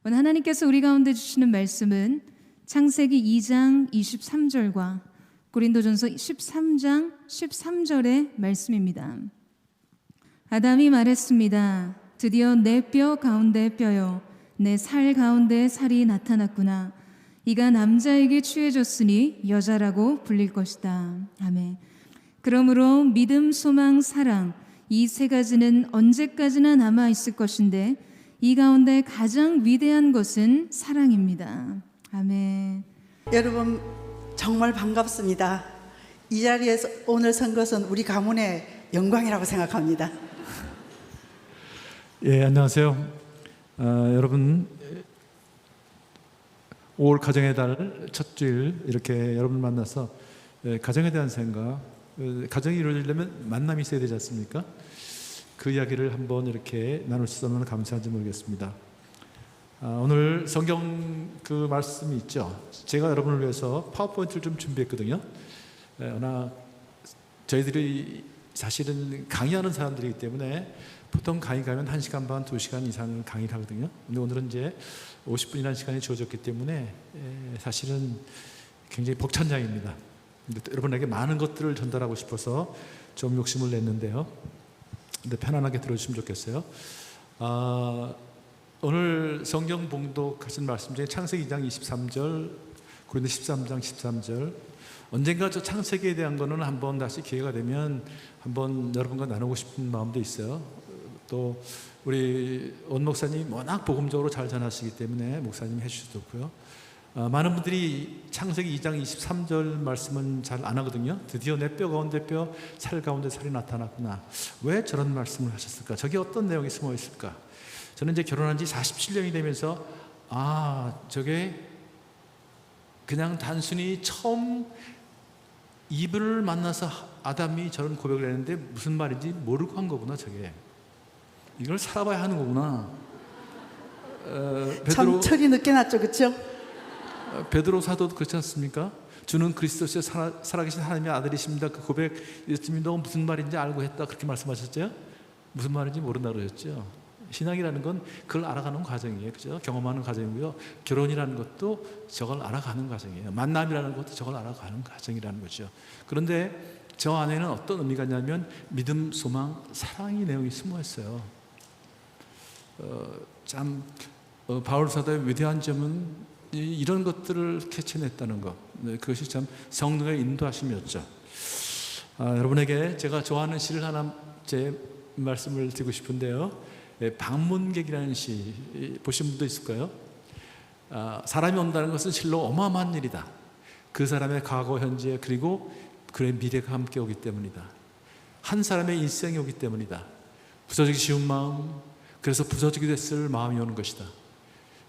오늘 하나님께서 우리 가운데 주시는 말씀은 창세기 2장 23절과 고린도전서 13장 13절의 말씀입니다. 아담이 말했습니다. 드디어 내 뼈 가운데 뼈요 내 살 가운데 살이 나타났구나. 이가 남자에게 취해졌으니 여자라고 불릴 것이다. 아멘. 그러므로 믿음, 소망, 사랑 이 세 가지는 언제까지나 남아 있을 것인데 이 가운데 가장 위대한 것은 사랑입니다. 아멘. 여러분 정말 반갑습니다. 이 자리에서 오늘 선 것은 우리 가문의 영광이라고 생각합니다. 예, 안녕하세요. 여러분 5월 가정의 달 첫 주일 이렇게 여러분 만나서 가정에 대한 생각, 가정이 이루어지려면 만남이 있어야 되지 않습니까? 그 이야기를 한번 이렇게 나눌 수 있어서 감사한지 모르겠습니다. 오늘 성경 그 말씀이 있죠. 제가 여러분을 위해서 파워포인트를 좀 준비했거든요. 그러나 저희들이 사실은 강의하는 사람들이기 때문에 보통 강의 가면 1시간 반, 2시간 이상 강의를 하거든요. 근데 오늘은 이제 50분이라는 시간이 주어졌기 때문에 사실은 굉장히 벅찬장입니다. 여러분에게 많은 것들을 전달하고 싶어서 좀 욕심을 냈는데요. 근데 편안하게 들어주시면 좋겠어요. 오늘 성경 봉독하신 말씀 중에 창세기 2장 23절, 고린도 13장 13절, 언젠가 저 창세기에 대한 거는 한번 다시 기회가 되면 한번 여러분과 나누고 싶은 마음도 있어요. 또 우리 원 목사님이 워낙 복음적으로 잘 전하시기 때문에 목사님 해주셔도 좋고요. 많은 분들이 창세기 2장 23절 말씀은 잘 안 하거든요. 드디어 내 뼈 가운데 뼈, 살 가운데 살이 나타났구나. 왜 저런 말씀을 하셨을까? 저게 어떤 내용이 숨어 있을까? 저는 이제 결혼한 지 47년이 되면서 저게 그냥 단순히 처음 이브를 만나서 아담이 저런 고백을 했는데 무슨 말인지 모르고 한 거구나. 저게 이걸 살아봐야 하는 거구나. 참 철이 늦게 났죠, 그렇죠? 베드로 사도도 그렇지 않습니까? 주는 그리스도시여 살아계신 하나님의 아들이십니다. 그 고백 이랬으면 너 무슨 말인지 알고 했다 그렇게 말씀하셨죠? 무슨 말인지 모른다 그러셨죠? 신앙이라는 건 그걸 알아가는 과정이에요. 그죠? 경험하는 과정이고요. 결혼이라는 것도 저걸 알아가는 과정이에요. 만남이라는 것도 저걸 알아가는 과정이라는 거죠. 그런데 저 안에는 어떤 의미가 있냐면 믿음, 소망, 사랑의 내용이 숨어 있어요. 바울 사도의 위대한 점은 이런 것들을 캐쳐냈다는 것, 그것이 참 성령의 인도하심이었죠. 여러분에게 제가 좋아하는 시를 하나 제 말씀을 드리고 싶은데요. 방문객이라는 시 보신 분도 있을까요? 사람이 온다는 것은 실로 어마어마한 일이다. 그 사람의 과거, 현재 그리고 그의 미래가 함께 오기 때문이다. 한 사람의 일생이 오기 때문이다. 부서지기 쉬운 마음, 그래서 부서지게 됐을 마음이 오는 것이다.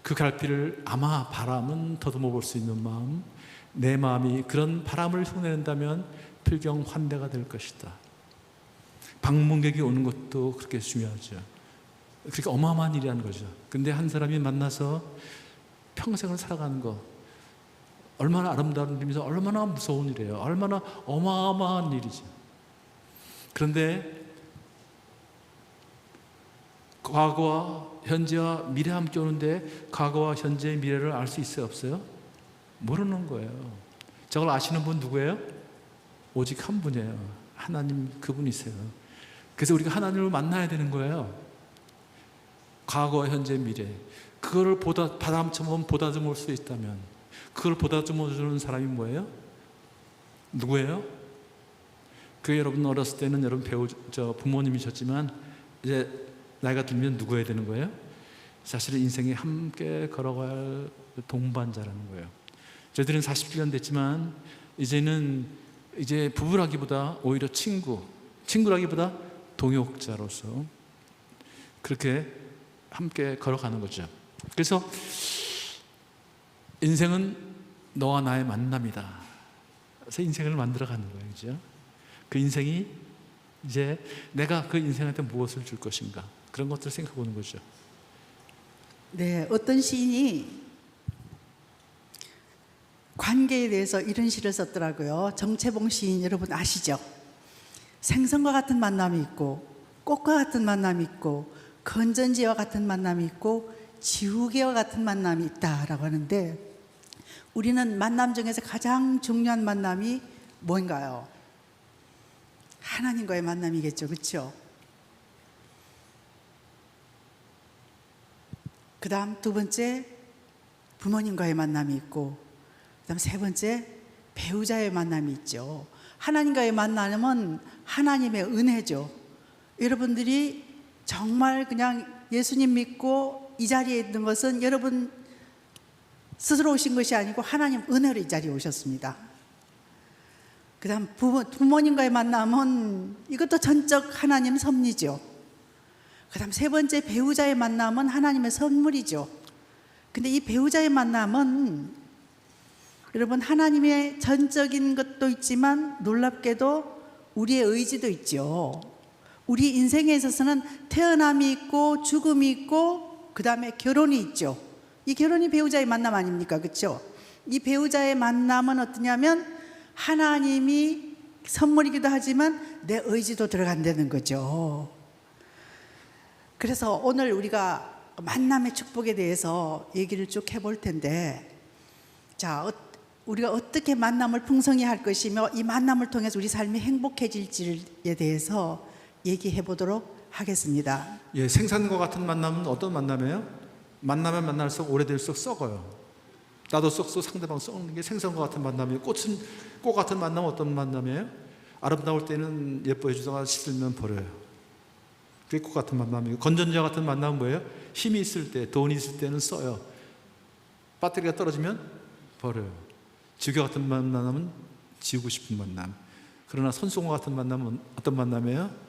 그 갈피를 아마 바람은 더듬어 볼 수 있는 마음, 내 마음이 그런 바람을 흉내낸다면 필경 환대가 될 것이다. 방문객이 오는 것도 그렇게 중요하죠. 그러니까 어마어마한 일이라는 거죠. 근데 한 사람이 만나서 평생을 살아가는 거 얼마나 아름다운 일이면서 얼마나 무서운 일이에요. 얼마나 어마어마한 일이죠. 그런데 과거와 현재와 미래 함께 오는데 과거와 현재의 미래를 알 수 있어요, 없어요? 모르는 거예요. 저걸 아시는 분 누구예요? 오직 한 분이에요. 하나님, 그분이세요. 그래서 우리가 하나님을 만나야 되는 거예요. 과거, 현재, 미래. 그거를 바람처럼 보다듬을 수 있다면, 그걸 보다듬어 주는 사람이 뭐예요? 누구예요? 그 여러분 어렸을 때는 여러분 부모님이셨지만 이제 나이가 들면 누구여야 되는 거예요? 사실은 인생에 함께 걸어갈 동반자라는 거예요. 저희들은 47년 됐지만 이제 부부라기보다 오히려 친구라기보다 동역자로서 그렇게 함께 걸어가는 거죠. 그래서 인생은 너와 나의 만남이다. 그래서 인생을 만들어가는 거예요. 그죠? 그 인생이 이제 내가 그 인생한테 무엇을 줄 것인가, 그런 것들을 생각해 보는 거죠. 네, 어떤 시인이 관계에 대해서 이런 시를 썼더라고요. 정채봉 시인 여러분 아시죠? 생선과 같은 만남이 있고 꽃과 같은 만남이 있고 건전지와 같은 만남이 있고 지우개와 같은 만남이 있다라고 하는데, 우리는 만남 중에서 가장 중요한 만남이 뭔가요? 하나님과의 만남이겠죠, 그렇죠? 그 다음 두 번째 부모님과의 만남이 있고, 그 다음 세 번째 배우자의 만남이 있죠. 하나님과의 만남은 하나님의 은혜죠. 여러분들이 정말 그냥 예수님 믿고 이 자리에 있는 것은 여러분 스스로 오신 것이 아니고 하나님 은혜로 이 자리에 오셨습니다. 그 다음 부모님과의 만남은 이것도 전적 하나님 섭리죠. 그 다음 세 번째 배우자의 만남은 하나님의 선물이죠. 근데 이 배우자의 만남은 여러분 하나님의 전적인 것도 있지만 놀랍게도 우리의 의지도 있죠. 우리 인생에 있어서는 태어남이 있고 죽음이 있고 그 다음에 결혼이 있죠. 이 결혼이 배우자의 만남 아닙니까? 그렇죠? 이 배우자의 만남은 어떠냐면 하나님이 선물이기도 하지만 내 의지도 들어간다는 거죠. 그래서 오늘 우리가 만남의 축복에 대해서 얘기를 쭉 해볼 텐데, 자, 우리가 어떻게 만남을 풍성히 할 것이며 이 만남을 통해서 우리 삶이 행복해질지에 대해서 얘기해 보도록 하겠습니다. 예, 생선과 같은 만남은 어떤 만남이에요? 만나면 만날수록 오래될수록 썩어요. 나도 썩고 상대방 썩는 게 생선과 같은 만남이에요. 꽃 같은 만남은 어떤 만남이에요? 아름다울 때는 예뻐해 주다가 시들면 버려요. 그게 꽃 같은 만남이에요. 건전지와 같은 만남은 뭐예요? 힘이 있을 때, 돈이 있을 때는 써요. 배터리가 떨어지면 버려요. 지우개 같은 만남은 지우고 싶은 만남. 그러나 손수건 같은 만남은 어떤 만남이에요?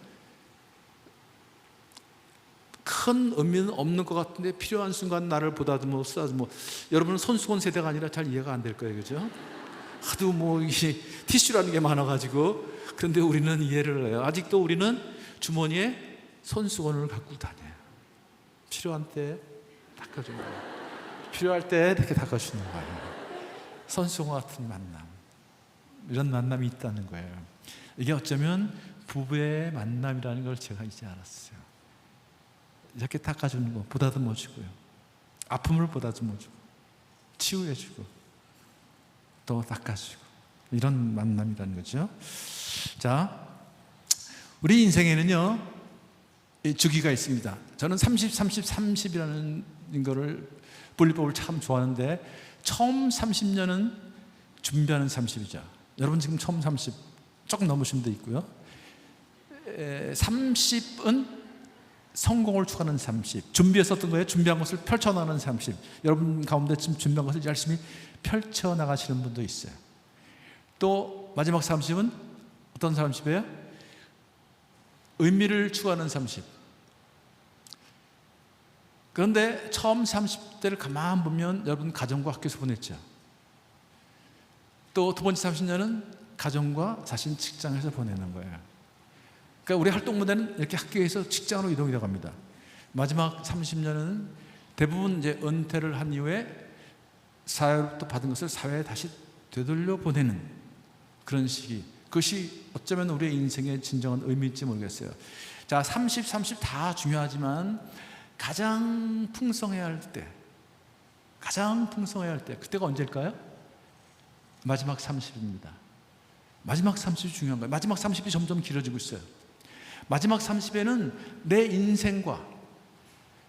큰 의미는 없는 것 같은데 필요한 순간 나를 보다듬어 쓰다듬어. 여러분은 손수건 세대가 아니라 잘 이해가 안 될 거예요, 그죠? 하도 뭐 이게 티슈라는 게 많아가지고. 그런데 우리는 이해를 해요. 아직도 우리는 주머니에 손수건을 갖고 다녀요. 필요한 때 닦아주는 거예요. 필요할 때 이렇게 닦아주는 거예요. 손수건 같은 만남, 이런 만남이 있다는 거예요. 이게 어쩌면 부부의 만남이라는 걸 제가 이제 알았어요. 이렇게 닦아주는 거, 보다듬어주고요. 아픔을 보다듬어주고, 치유해주고, 또 닦아주고, 이런 만남이라는 거죠. 자, 우리 인생에는요, 주기가 있습니다. 저는 30, 30, 30이라는 거를 분리법을 참 좋아하는데, 처음 30년은 준비하는 30이죠. 여러분 지금 처음 30 조금 넘으신 데 있고요. 30은 성공을 추구하는 30. 준비했었던 거예요. 준비한 것을 펼쳐나가는 30. 여러분 가운데 지금 준비한 것을 열심히 펼쳐나가시는 분도 있어요. 또 마지막 30은 어떤 30이에요? 의미를 추구하는 30. 그런데 처음 30대를 가만 보면 여러분 가정과 학교에서 보냈죠. 또 두 번째 30년은 가정과 자신 직장에서 보내는 거예요. 그러니까 우리 활동 무대는 이렇게 학교에서 직장으로 이동이 돼갑니다. 마지막 30년은 대부분 이제 은퇴를 한 이후에 사회로부터 받은 것을 사회에 다시 되돌려 보내는 그런 시기. 그것이 어쩌면 우리의 인생의 진정한 의미일지 모르겠어요. 자, 30, 30 다 중요하지만 가장 풍성해야 할 때, 그때가 언제일까요? 마지막 30입니다. 마지막 30이 중요한 거예요. 마지막 30이 점점 길어지고 있어요. 마지막 30에는 내 인생과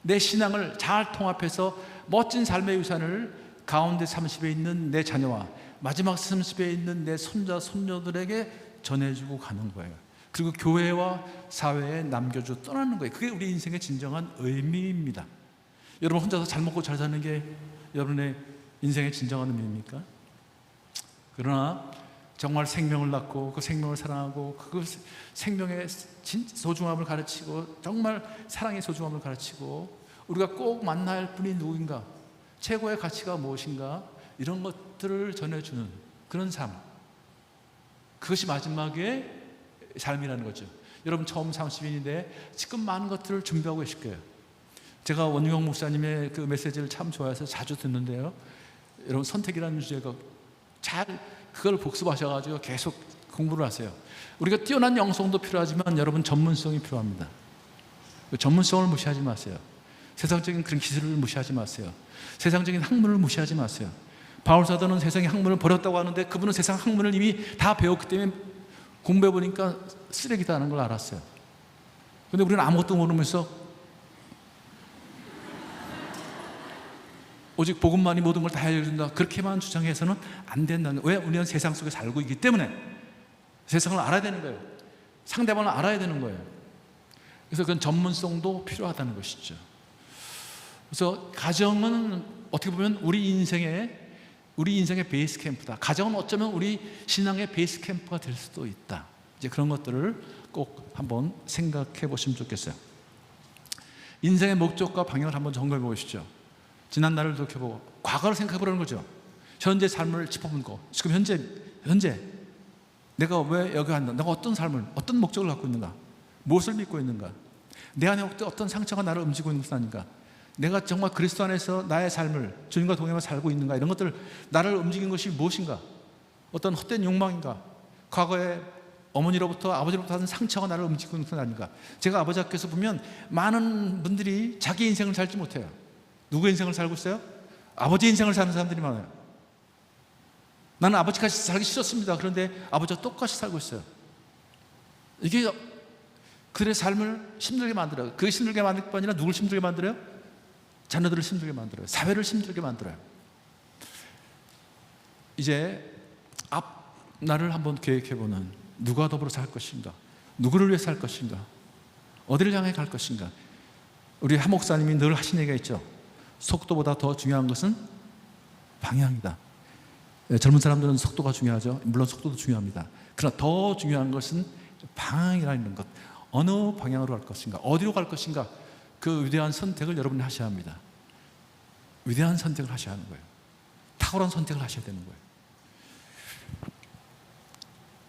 내 신앙을 잘 통합해서 멋진 삶의 유산을 가운데 30에 있는 내 자녀와 마지막 30에 있는 내 손자, 손녀들에게 전해주고 가는 거예요. 그리고 교회와 사회에 남겨주고 떠나는 거예요. 그게 우리 인생의 진정한 의미입니다. 여러분 혼자서 잘 먹고 잘 사는 게 여러분의 인생의 진정한 의미입니까? 그러나 정말 생명을 낳고 그 생명을 사랑하고 그 생명의 소중함을 가르치고 정말 사랑의 소중함을 가르치고 우리가 꼭 만나야 할 분이 누구인가, 최고의 가치가 무엇인가, 이런 것들을 전해주는 그런 삶, 그것이 마지막의 삶이라는 거죠. 여러분 처음 30인인데 지금 많은 것들을 준비하고 계실 거예요. 제가 원유영 목사님의 그 메시지를 참 좋아해서 자주 듣는데요, 여러분 선택이라는 주제가 잘 그걸 복습하셔가지고 계속 공부를 하세요. 우리가 뛰어난 영성도 필요하지만 여러분 전문성이 필요합니다. 전문성을 무시하지 마세요. 세상적인 그런 기술을 무시하지 마세요. 세상적인 학문을 무시하지 마세요. 바울 사도는 세상의 학문을 버렸다고 하는데 그분은 세상 학문을 이미 다 배웠기 때문에 공부해 보니까 쓰레기다는 걸 알았어요. 근데 우리는 아무것도 모르면서 오직 복음만이 모든 걸 다 알려준다, 그렇게만 주장해서는 안 된다는 거예요. 왜? 우리는 세상 속에 살고 있기 때문에 세상을 알아야 되는 거예요. 상대방을 알아야 되는 거예요. 그래서 그런 전문성도 필요하다는 것이죠. 그래서 가정은 어떻게 보면 우리 인생의 베이스 캠프다. 가정은 어쩌면 우리 신앙의 베이스 캠프가 될 수도 있다. 이제 그런 것들을 꼭 한번 생각해 보시면 좋겠어요. 인생의 목적과 방향을 한번 점검해 보시죠. 지난 날을 돌이켜보고 과거를 생각해 보라는 거죠. 현재 삶을 짚어보고 지금 현재 내가 왜 여기 왔나? 내가 어떤 삶을, 어떤 목적을 갖고 있는가? 무엇을 믿고 있는가? 내 안에 어떤 상처가 나를 움직이고 있는 것은 아닌가? 내가 정말 그리스도 안에서 나의 삶을 주님과 동행하며 살고 있는가? 이런 것들, 나를 움직인 것이 무엇인가? 어떤 헛된 욕망인가? 과거에 어머니로부터 아버지로부터 받은 상처가 나를 움직이고 있는 것은 아닌가? 제가 아버지 앞에서 보면 많은 분들이 자기 인생을 살지 못해요. 누구의 인생을 살고 있어요? 아버지 인생을 사는 사람들이 많아요. 나는 아버지같이 살기 싫었습니다. 그런데 아버지와 똑같이 살고 있어요. 이게 그들의 삶을 힘들게 만들어요. 그게 힘들게 만들 뿐 아니라 누굴 힘들게 만들어요? 자녀들을 힘들게 만들어요. 사회를 힘들게 만들어요. 이제 앞 날을 한번 계획해보는, 누가 더불어 살 것인가? 누구를 위해 살 것인가? 어디를 향해 갈 것인가? 우리 한 목사님이 늘 하신 얘기가 있죠. 속도보다 더 중요한 것은 방향이다. 젊은 사람들은 속도가 중요하죠. 물론 속도도 중요합니다. 그러나 더 중요한 것은 방향이라는 것. 어느 방향으로 갈 것인가, 어디로 갈 것인가, 그 위대한 선택을 여러분이 하셔야 합니다. 위대한 선택을 하셔야 하는 거예요. 탁월한 선택을 하셔야 되는 거예요.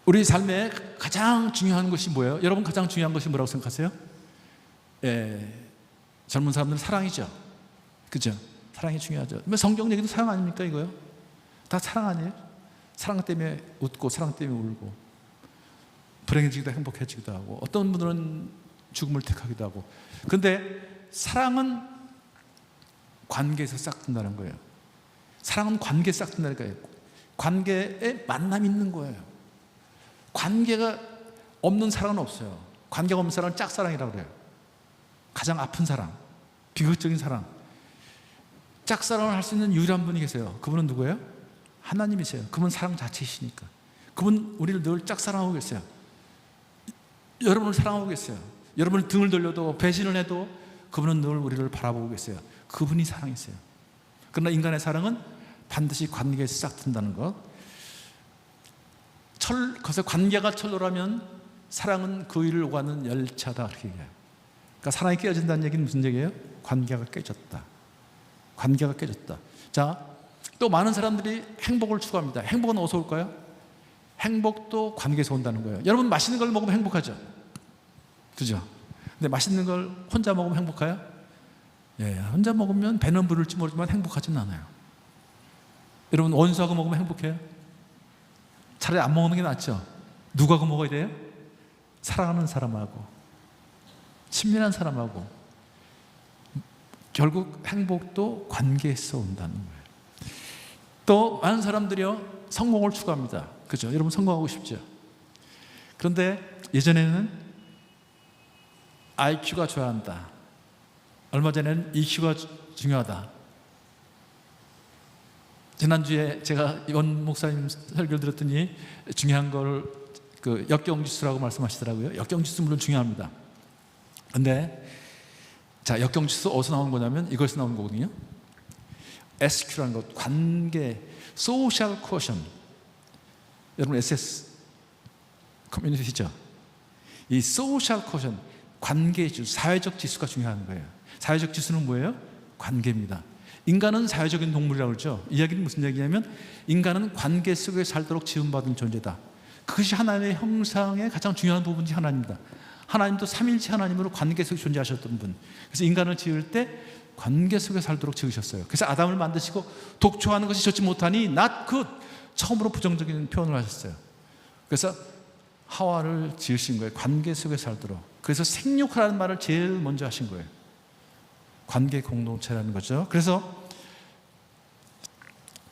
우리 삶에 가장 중요한 것이 뭐예요? 여러분 가장 중요한 것이 뭐라고 생각하세요? 젊은 사람들은 사랑이죠. 그죠? 사랑이 중요하죠. 성경 얘기도 사랑 아닙니까 이거요? 다 사랑 아니에요? 사랑 때문에 웃고 사랑 때문에 울고 불행해지기도 행복해지기도 하고 어떤 분들은 죽음을 택하기도 하고. 그런데 사랑은 관계에서 싹튼다는 거예요. 사랑은 관계에 싹튼다는 거예요. 관계에 만남이 있는 거예요. 관계가 없는 사랑은 없어요. 관계가 없는 사랑은 짝사랑이라고 그래요. 가장 아픈 사랑, 비극적인 사랑. 짝사랑을 할 수 있는 유일한 분이 계세요. 그분은 누구예요? 하나님이세요. 그분 사랑 자체이시니까. 그분 우리를 늘 짝사랑하고 계세요. 여러분을 사랑하고 계세요. 여러분이 등을 돌려도 배신을 해도 그분은 늘 우리를 바라보고 계세요. 그분이 사랑이세요. 그러나 인간의 사랑은 반드시 관계에서 싹튼다는 것. 그래서 관계가 철로라면 사랑은 그 위를 오가는 열차다, 그렇게 얘기해요. 그러니까 사랑이 깨어진다는 얘기는 무슨 얘기예요? 관계가 깨졌다. 관계가 깨졌다. 자, 또 많은 사람들이 행복을 추구합니다. 행복은 어디서 올까요? 행복도 관계에서 온다는 거예요. 여러분 맛있는 걸 먹으면 행복하죠? 그죠? 근데 맛있는 걸 혼자 먹으면 행복해요? 예, 혼자 먹으면 배는 부를지 모르지만 행복하지는 않아요. 여러분 원수하고 먹으면 행복해요? 차라리 안 먹는 게 낫죠? 누구하고 먹어야 돼요? 사랑하는 사람하고, 친밀한 사람하고. 결국 행복도 관계에서 온다는 거예요. 또 많은 사람들이요 성공을 추구합니다. 그죠? 여러분 성공하고 싶죠? 그런데 예전에는 IQ가 좋아야 한다. 얼마 전에는 EQ가 중요하다. 지난주에 제가 원 목사님 설교를 들었더니 중요한 걸 그 역경지수라고 말씀하시더라고요. 역경지수 물론 중요합니다. 근데 자, 역경지수 어디서 나오는 거냐면 이것에서 나오는 거거든요. SQ라는 것, 관계, Social Quotient. 여러분 SS 커뮤니티죠. 이 Social Quotient, 관계 지수, 사회적 지수가 중요한 거예요. 사회적 지수는 뭐예요? 관계입니다. 인간은 사회적인 동물이라고 그러죠. 이야기는 무슨 얘기냐면 인간은 관계 속에 살도록 지음받은 존재다. 그것이 하나님의 형상의 가장 중요한 부분 중 하나입니다. 하나님도 삼일체 하나님으로 관계 속에 존재하셨던 분. 그래서 인간을 지을 때 관계 속에 살도록 지으셨어요. 그래서 아담을 만드시고 독초하는 것이 좋지 못하니 not good, 처음으로 부정적인 표현을 하셨어요. 그래서 하와를 지으신 거예요. 관계 속에 살도록. 그래서 생육하라는 말을 제일 먼저 하신 거예요. 관계 공동체라는 거죠. 그래서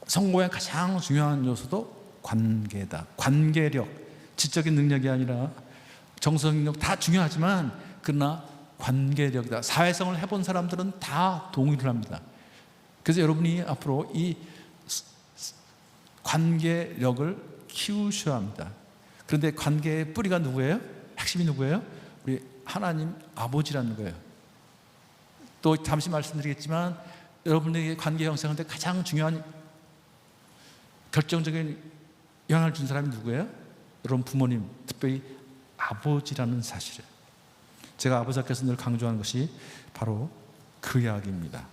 성공의 가장 중요한 요소도 관계다. 관계력, 지적인 능력이 아니라 정서 능력 다 중요하지만 그러나 관계력이다. 사회성을 해본 사람들은 다 동의를 합니다. 그래서 여러분이 앞으로 이 관계력을 키우셔야 합니다. 그런데 관계의 뿌리가 누구예요? 핵심이 누구예요? 우리 하나님 아버지라는 거예요. 또 잠시 말씀드리겠지만 여러분에게 관계 형성하는데 가장 중요한 결정적인 영향을 준 사람이 누구예요? 여러분 부모님, 특별히 아버지라는 사실을. 제가 아버지 앞에서 늘 강조하는 것이 바로 그 이야기입니다.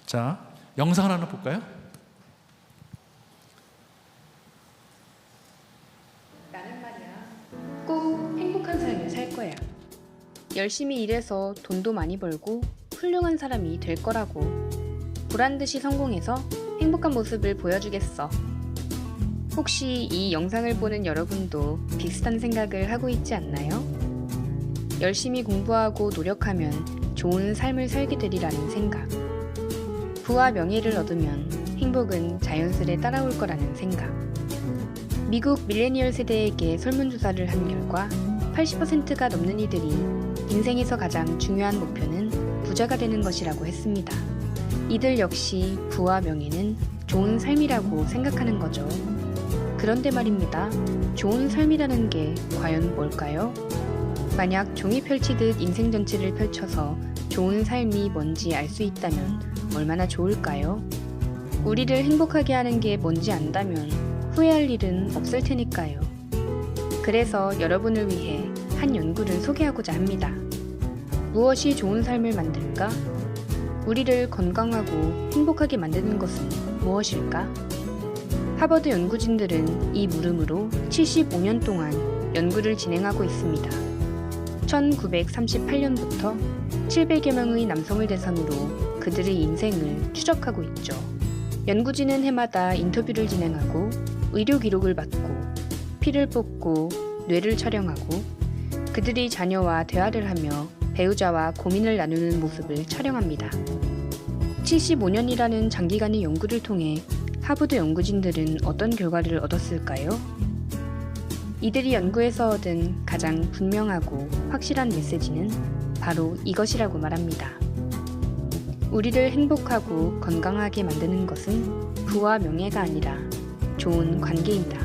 자, 영상을 하나 볼까요? 나는 말이야 꼭 행복한 삶을 살 거야. 열심히 일해서 돈도 많이 벌고 훌륭한 사람이 될 거라고. 보란듯이 성공해서 행복한 모습을 보여주겠어. 혹시 이 영상을 보는 여러분도 비슷한 생각을 하고 있지 않나요? 열심히 공부하고 노력하면 좋은 삶을 살게 되리라는 생각. 부와 명예를 얻으면 행복은 자연스레 따라올 거라는 생각. 미국 밀레니얼 세대에게 설문조사를 한 결과 80%가 넘는 이들이 인생에서 가장 중요한 목표는 부자가 되는 것이라고 했습니다. 이들 역시 부와 명예는 좋은 삶이라고 생각하는 거죠. 그런데 말입니다. 좋은 삶이라는 게 과연 뭘까요? 만약 종이 펼치듯 인생 전체를 펼쳐서 좋은 삶이 뭔지 알 수 있다면 얼마나 좋을까요? 우리를 행복하게 하는 게 뭔지 안다면 후회할 일은 없을 테니까요. 그래서 여러분을 위해 한 연구를 소개하고자 합니다. 무엇이 좋은 삶을 만들까? 우리를 건강하고 행복하게 만드는 것은 무엇일까? 하버드 연구진들은 이 물음으로 75년 동안 연구를 진행하고 있습니다. 1938년부터 700여 명의 남성을 대상으로 그들의 인생을 추적하고 있죠. 연구진은 해마다 인터뷰를 진행하고 의료 기록을 받고 피를 뽑고 뇌를 촬영하고 그들이 자녀와 대화를 하며 배우자와 고민을 나누는 모습을 촬영합니다. 75년이라는 장기간의 연구를 통해 하버드 연구진들은 어떤 결과를 얻었을까요? 이들이 연구에서 얻은 가장 분명하고 확실한 메시지는 바로 이것이라고 말합니다. 우리를 행복하고 건강하게 만드는 것은 부와 명예가 아니라 좋은 관계이다.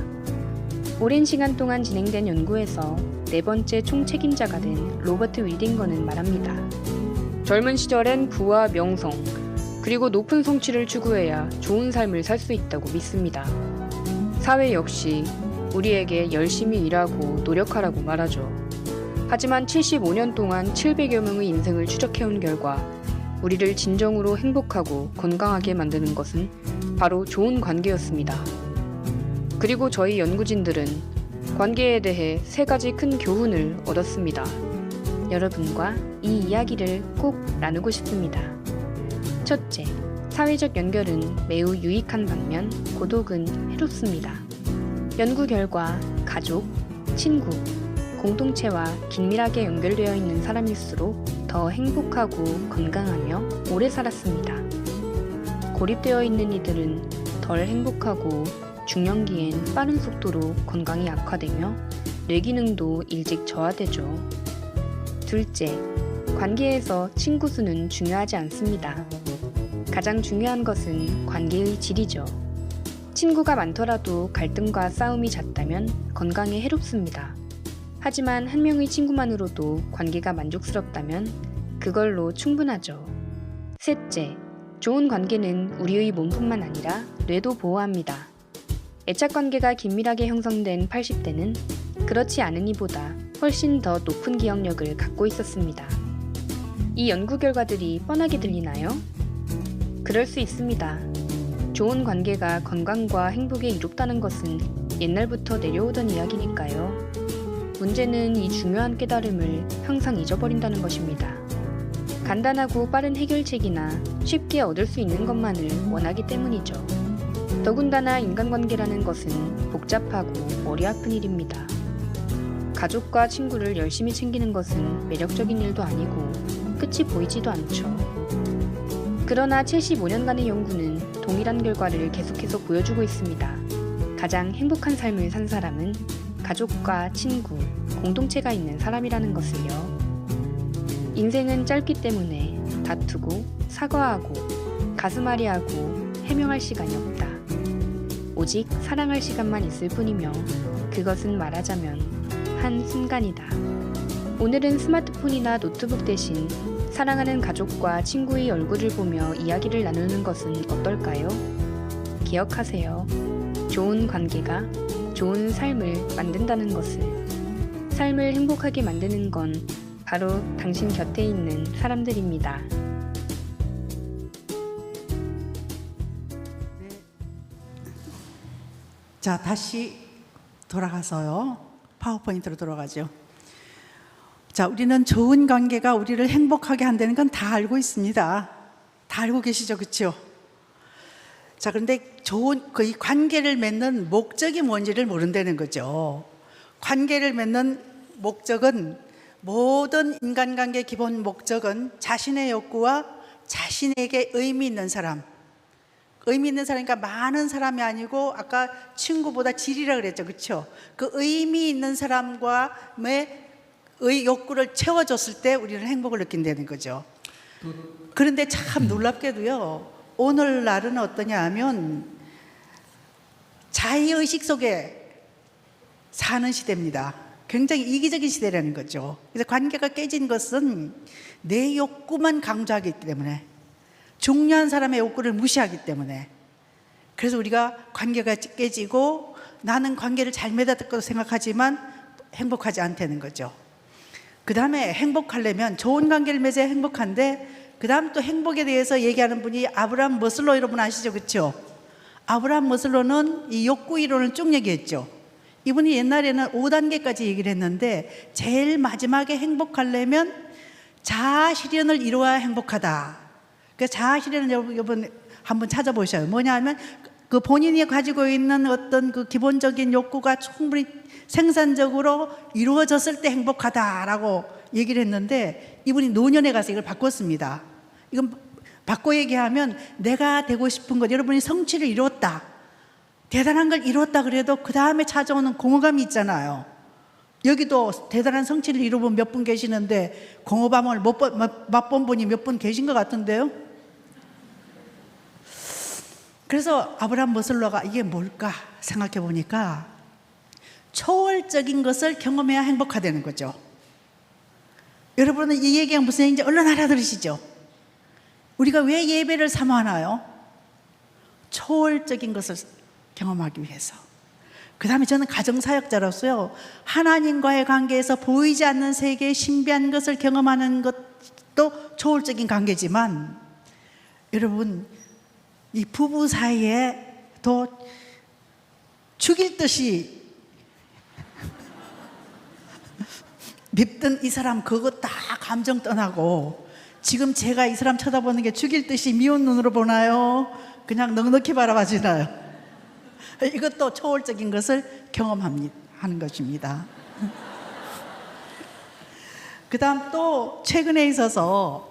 오랜 시간 동안 진행된 연구에서 4번째 총책임자가 된 로버트 윌딩거는 말합니다. 젊은 시절엔 부와 명성, 그리고 높은 성취를 추구해야 좋은 삶을 살 수 있다고 믿습니다. 사회 역시 우리에게 열심히 일하고 노력하라고 말하죠. 하지만 75년 동안 700여 명의 인생을 추적해온 결과 우리를 진정으로 행복하고 건강하게 만드는 것은 바로 좋은 관계였습니다. 그리고 저희 연구진들은 관계에 대해 3가지 큰 교훈을 얻었습니다. 여러분과 이 이야기를 꼭 나누고 싶습니다. 첫째, 사회적 연결은 매우 유익한 반면 고독은 해롭습니다. 연구 결과 가족, 친구, 공동체와 긴밀하게 연결되어 있는 사람일수록 더 행복하고 건강하며 오래 살았습니다. 고립되어 있는 이들은 덜 행복하고 중년기엔 빠른 속도로 건강이 악화되며 뇌 기능도 일찍 저하되죠. 둘째, 관계에서 친구 수는 중요하지 않습니다. 가장 중요한 것은 관계의 질이죠. 친구가 많더라도 갈등과 싸움이 잦다면 건강에 해롭습니다. 하지만 한 명의 친구만으로도 관계가 만족스럽다면 그걸로 충분하죠. 셋째, 좋은 관계는 우리의 몸뿐만 아니라 뇌도 보호합니다. 애착관계가 긴밀하게 형성된 80대는 그렇지 않은 이보다 훨씬 더 높은 기억력을 갖고 있었습니다. 이 연구 결과들이 뻔하게 들리나요? 그럴 수 있습니다. 좋은 관계가 건강과 행복에 이롭다는 것은 옛날부터 내려오던 이야기니까요. 문제는 이 중요한 깨달음을 항상 잊어버린다는 것입니다. 간단하고 빠른 해결책이나 쉽게 얻을 수 있는 것만을 원하기 때문이죠. 더군다나 인간관계라는 것은 복잡하고 머리 아픈 일입니다. 가족과 친구를 열심히 챙기는 것은 매력적인 일도 아니고 끝이 보이지도 않죠. 그러나 75년간의 연구는 동일한 결과를 계속해서 보여주고 있습니다. 가장 행복한 삶을 산 사람은 가족과 친구, 공동체가 있는 사람이라는 것을요. 인생은 짧기 때문에 다투고 사과하고 가슴앓이하고 해명할 시간이 없다. 오직 사랑할 시간만 있을 뿐이며 그것은 말하자면 한 순간이다. 오늘은 스마트폰이나 노트북 대신 사랑하는 가족과 친구의 얼굴을 보며 이야기를 나누는 것은 어떨까요? 기억하세요. 좋은 관계가 좋은 삶을 만든다는 것을. 삶을 행복하게 만드는 건 바로 당신 곁에 있는 사람들입니다. 자, 다시 돌아가서요. 파워포인트로 돌아가죠. 자, 우리는 좋은 관계가 우리를 행복하게 한다는 건 다 알고 있습니다. 다 알고 계시죠, 그렇죠? 자, 그런데 좋은 이 관계를 맺는 목적이 뭔지를 모른다는 거죠. 관계를 맺는 목적은, 모든 인간관계의 기본 목적은 자신의 욕구와 자신에게 의미 있는 사람, 의미 있는 사람이니까 많은 사람이 아니고 아까 친구보다 질이라 그랬죠, 그렇죠? 그 의미 있는 사람과의 욕구를 채워줬을 때 우리는 행복을 느낀다는 거죠. 그런데 참 놀랍게도요, 오늘날은 어떠냐 하면 자의의식 속에 사는 시대입니다. 굉장히 이기적인 시대라는 거죠. 그래서 관계가 깨진 것은 내 욕구만 강조하기 때문에, 중요한 사람의 욕구를 무시하기 때문에, 그래서 우리가 관계가 깨지고 나는 관계를 잘 맺었다고 생각하지만 행복하지 않다는 거죠. 그 다음에 행복하려면 좋은 관계를 맺어야 행복한데, 그 다음 또 행복에 대해서 얘기하는 분이 아브라함 머슬로, 여러분 아시죠, 그렇죠? 아브라함 머슬로는 이 욕구 이론을 쭉 얘기했죠. 이분이 옛날에는 5단계까지 얘기를 했는데, 제일 마지막에 행복하려면 자아 실현을 이루어야 행복하다. 그 자아 실현을 여러분 한번 찾아보셔요. 뭐냐 하면 그 본인이 가지고 있는 어떤 그 기본적인 욕구가 충분히 생산적으로 이루어졌을 때 행복하다라고 얘기를 했는데, 이분이 노년에 가서 이걸 바꿨습니다. 이건 바꿔 얘기하면 내가 되고 싶은 것, 여러분이 성취를 이루었다, 대단한 걸 이루었다 그래도 그 다음에 찾아오는 공허감이 있잖아요. 여기도 대단한 성취를 이루본 몇 분 계시는데 공허감을 맛본 분이 몇 분 계신 것 같은데요. 그래서 아브라함 머슬러가 이게 뭘까 생각해 보니까 초월적인 것을 경험해야 행복하다는 거죠. 여러분은 이 얘기가 무슨 얘기인지 얼른 알아들으시죠? 우리가 왜 예배를 사모하나요? 초월적인 것을 경험하기 위해서. 그 다음에 저는 가정사역자로서요, 하나님과의 관계에서 보이지 않는 세계의 신비한 것을 경험하는 것도 초월적인 관계지만, 여러분 이 부부 사이에 또 죽일 듯이 밉던 이 사람 그거 다 감정 떠나고, 지금 제가 이 사람 쳐다보는 게 죽일 듯이 미운 눈으로 보나요? 그냥 넉넉히 바라봐주나요? 이것도 초월적인 것을 경험하는 것입니다. 그 다음 또 최근에 있어서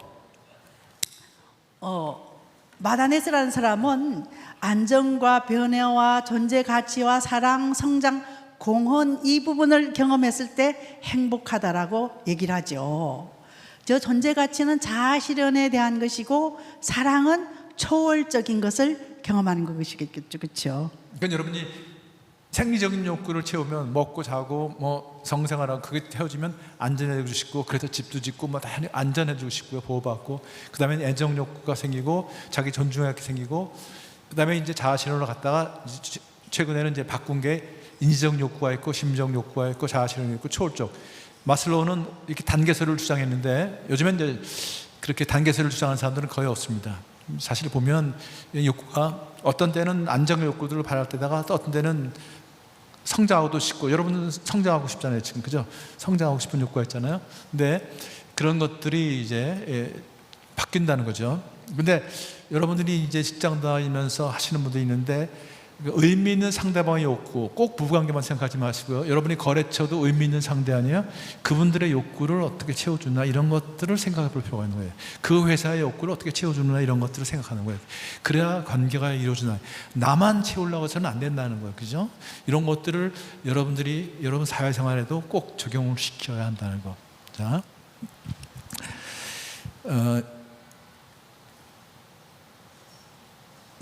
마다네스라는 사람은 안정과 변화와 존재 가치와 사랑, 성장, 공헌, 이 부분을 경험했을 때 행복하다라고 얘기를 하죠. 저 존재 가치는 자아 실현에 대한 것이고, 사랑은 초월적인 것을 경험하는 것이겠죠, 그렇죠? 그러니까 여러분이 생리적인 욕구를 채우면 먹고 자고 뭐 성생활하고 그게 태워지면 안전해지고 싶고, 그래서 집도 짓고 뭐 다 안전해지고 싶고요, 보호받고, 그 다음에 애정 욕구가 생기고 자기 존중하게 생기고, 그 다음에 이제 자아 실현으로 갔다가 최근에는 이제 바꾼 게 인지적 욕구가 있고 심적 욕구가 있고 자아 실현이 있고 초월적. 마슬로우는 이렇게 단계설을 주장했는데 요즘엔 이제 그렇게 단계설을 주장하는 사람들은 거의 없습니다. 사실 보면 이 욕구가 어떤 때는 안정의 욕구들을 바랄 때다가 또 어떤 때는 성장하고도 싶고, 여러분은 성장하고 싶잖아요 지금, 그죠? 성장하고 싶은 욕구가 있잖아요. 근데 그런 것들이 이제 바뀐다는 거죠. 근데 여러분들이 이제 직장 다니면서 하시는 분도 있는데 의미 있는 상대방의 욕구, 꼭 부부관계만 생각하지 마시고요. 여러분이 거래처도 의미 있는 상대 아니에요? 그분들의 욕구를 어떻게 채워주나 이런 것들을 생각해 볼 필요가 있는 거예요. 그 회사의 욕구를 어떻게 채워주나 이런 것들을 생각하는 거예요. 그래야 관계가 이루어지나. 나만 채우려고 해서는 안 된다는 거예요. 그죠? 이런 것들을 여러분들이 여러분 사회생활에도 꼭 적용을 시켜야 한다는 거. 자,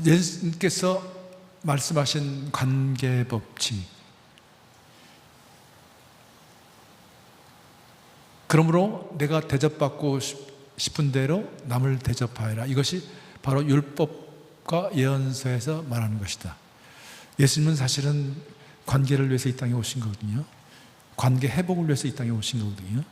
예수님께서 말씀하신 관계 법칙. 그러므로 내가 대접받고 싶은 대로 남을 대접하여라. 이것이 바로 율법과 예언서에서 말하는 것이다. 예수님은 사실은 관계를 위해서 이 땅에 오신 거거든요. 관계 회복을 위해서 이 땅에 오신 거거든요.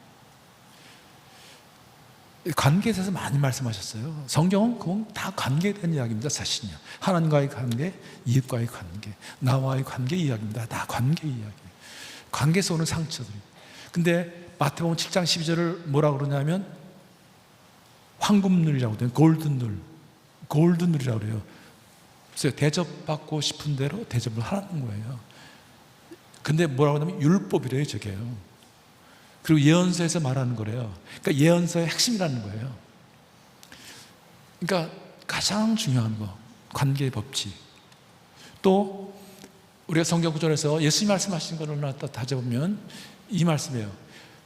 관계에 대해서 많이 말씀하셨어요. 성경은 그건 다 관계에 대한 이야기입니다. 사실은요. 하나님과의 관계, 이웃과의 관계, 나와의 관계 이야기입니다. 다 관계 이야기예요. 관계에서 오는 상처들이. 근데 마태복음 7장 12절을 뭐라 그러냐면 황금률이라고 해요. 골든룰이라고 그래요. 그래서 대접받고 싶은 대로 대접을 하라는 거예요. 근데 뭐라고 하냐면 율법이래요, 저게요. 그리고 예언서에서 말하는 거래요. 그러니까 예언서의 핵심이라는 거예요. 그러니까 가장 중요한 거, 관계의 법칙. 또 우리가 성경 구절에서 예수님 말씀하신 것을 갖다 다져보면 이 말씀이에요.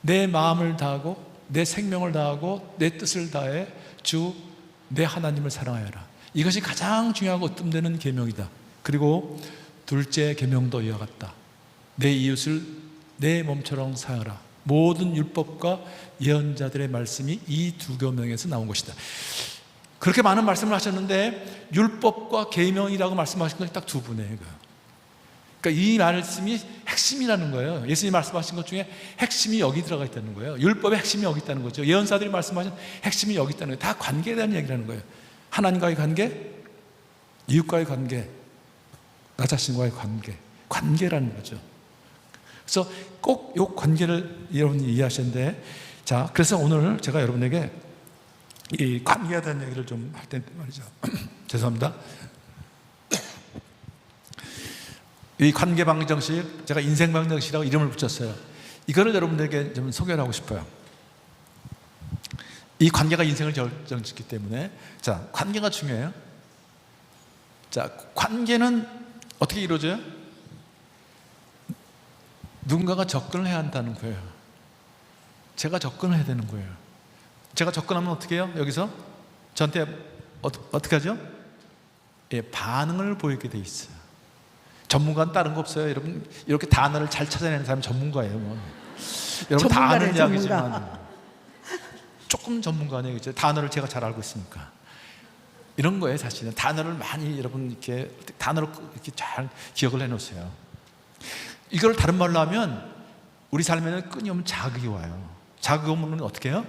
내 마음을 다하고 내 생명을 다하고 내 뜻을 다해 주 내 하나님을 사랑하여라. 이것이 가장 중요하고 으뜸되는 계명이다. 그리고 둘째 계명도 이와 같다. 내 이웃을 내 몸처럼 사랑하라. 모든 율법과 예언자들의 말씀이 이 두 계명에서 나온 것이다. 그렇게 많은 말씀을 하셨는데 율법과 계명이라고 말씀하신 것이 딱 두 분이에요. 그러니까 이 말씀이 핵심이라는 거예요. 예수님이 말씀하신 것 중에 핵심이 여기 들어가 있다는 거예요. 율법의 핵심이 여기 있다는 거죠. 예언자들이 말씀하신 핵심이 여기 있다는 거예요. 다 관계에 대한 얘기라는 거예요. 하나님과의 관계, 이웃과의 관계, 나 자신과의 관계, 관계라는 거죠. 그래서 꼭 이 관계를 여러분이 이해하시는데, 자, 그래서 오늘 제가 여러분에게 이 관계에 대한 얘기를 좀 할 텐데 말이죠. 죄송합니다. 이 관계 방정식, 제가 인생 방정식이라고 이름을 붙였어요. 이거를 여러분들에게 좀 소개를 하고 싶어요. 이 관계가 인생을 결정짓기 때문에, 자, 관계가 중요해요. 자, 관계는 어떻게 이루어져요? 누군가가 접근을 해야 한다는 거예요. 제가 접근을 해야 되는 거예요. 제가 접근하면 어떻게 해요? 여기서 저한테 어떻게 하죠? 예, 반응을 보이게 돼 있어요. 전문가는 다른 거 없어요. 여러분, 이렇게 단어를 잘 찾아내는 사람이 전문가예요. 뭐. 여러분 다 아는 이야기지만 조금 전문가 아니겠죠. 단어를 제가 잘 알고 있으니까. 이런 거예요, 사실은. 단어를 많이 여러분 이렇게 단어를 이렇게 잘 기억을 해놓으세요. 이걸 다른 말로 하면 우리 삶에는 끊임없는 자극이 와요. 자극이 오면 어떻게 해요?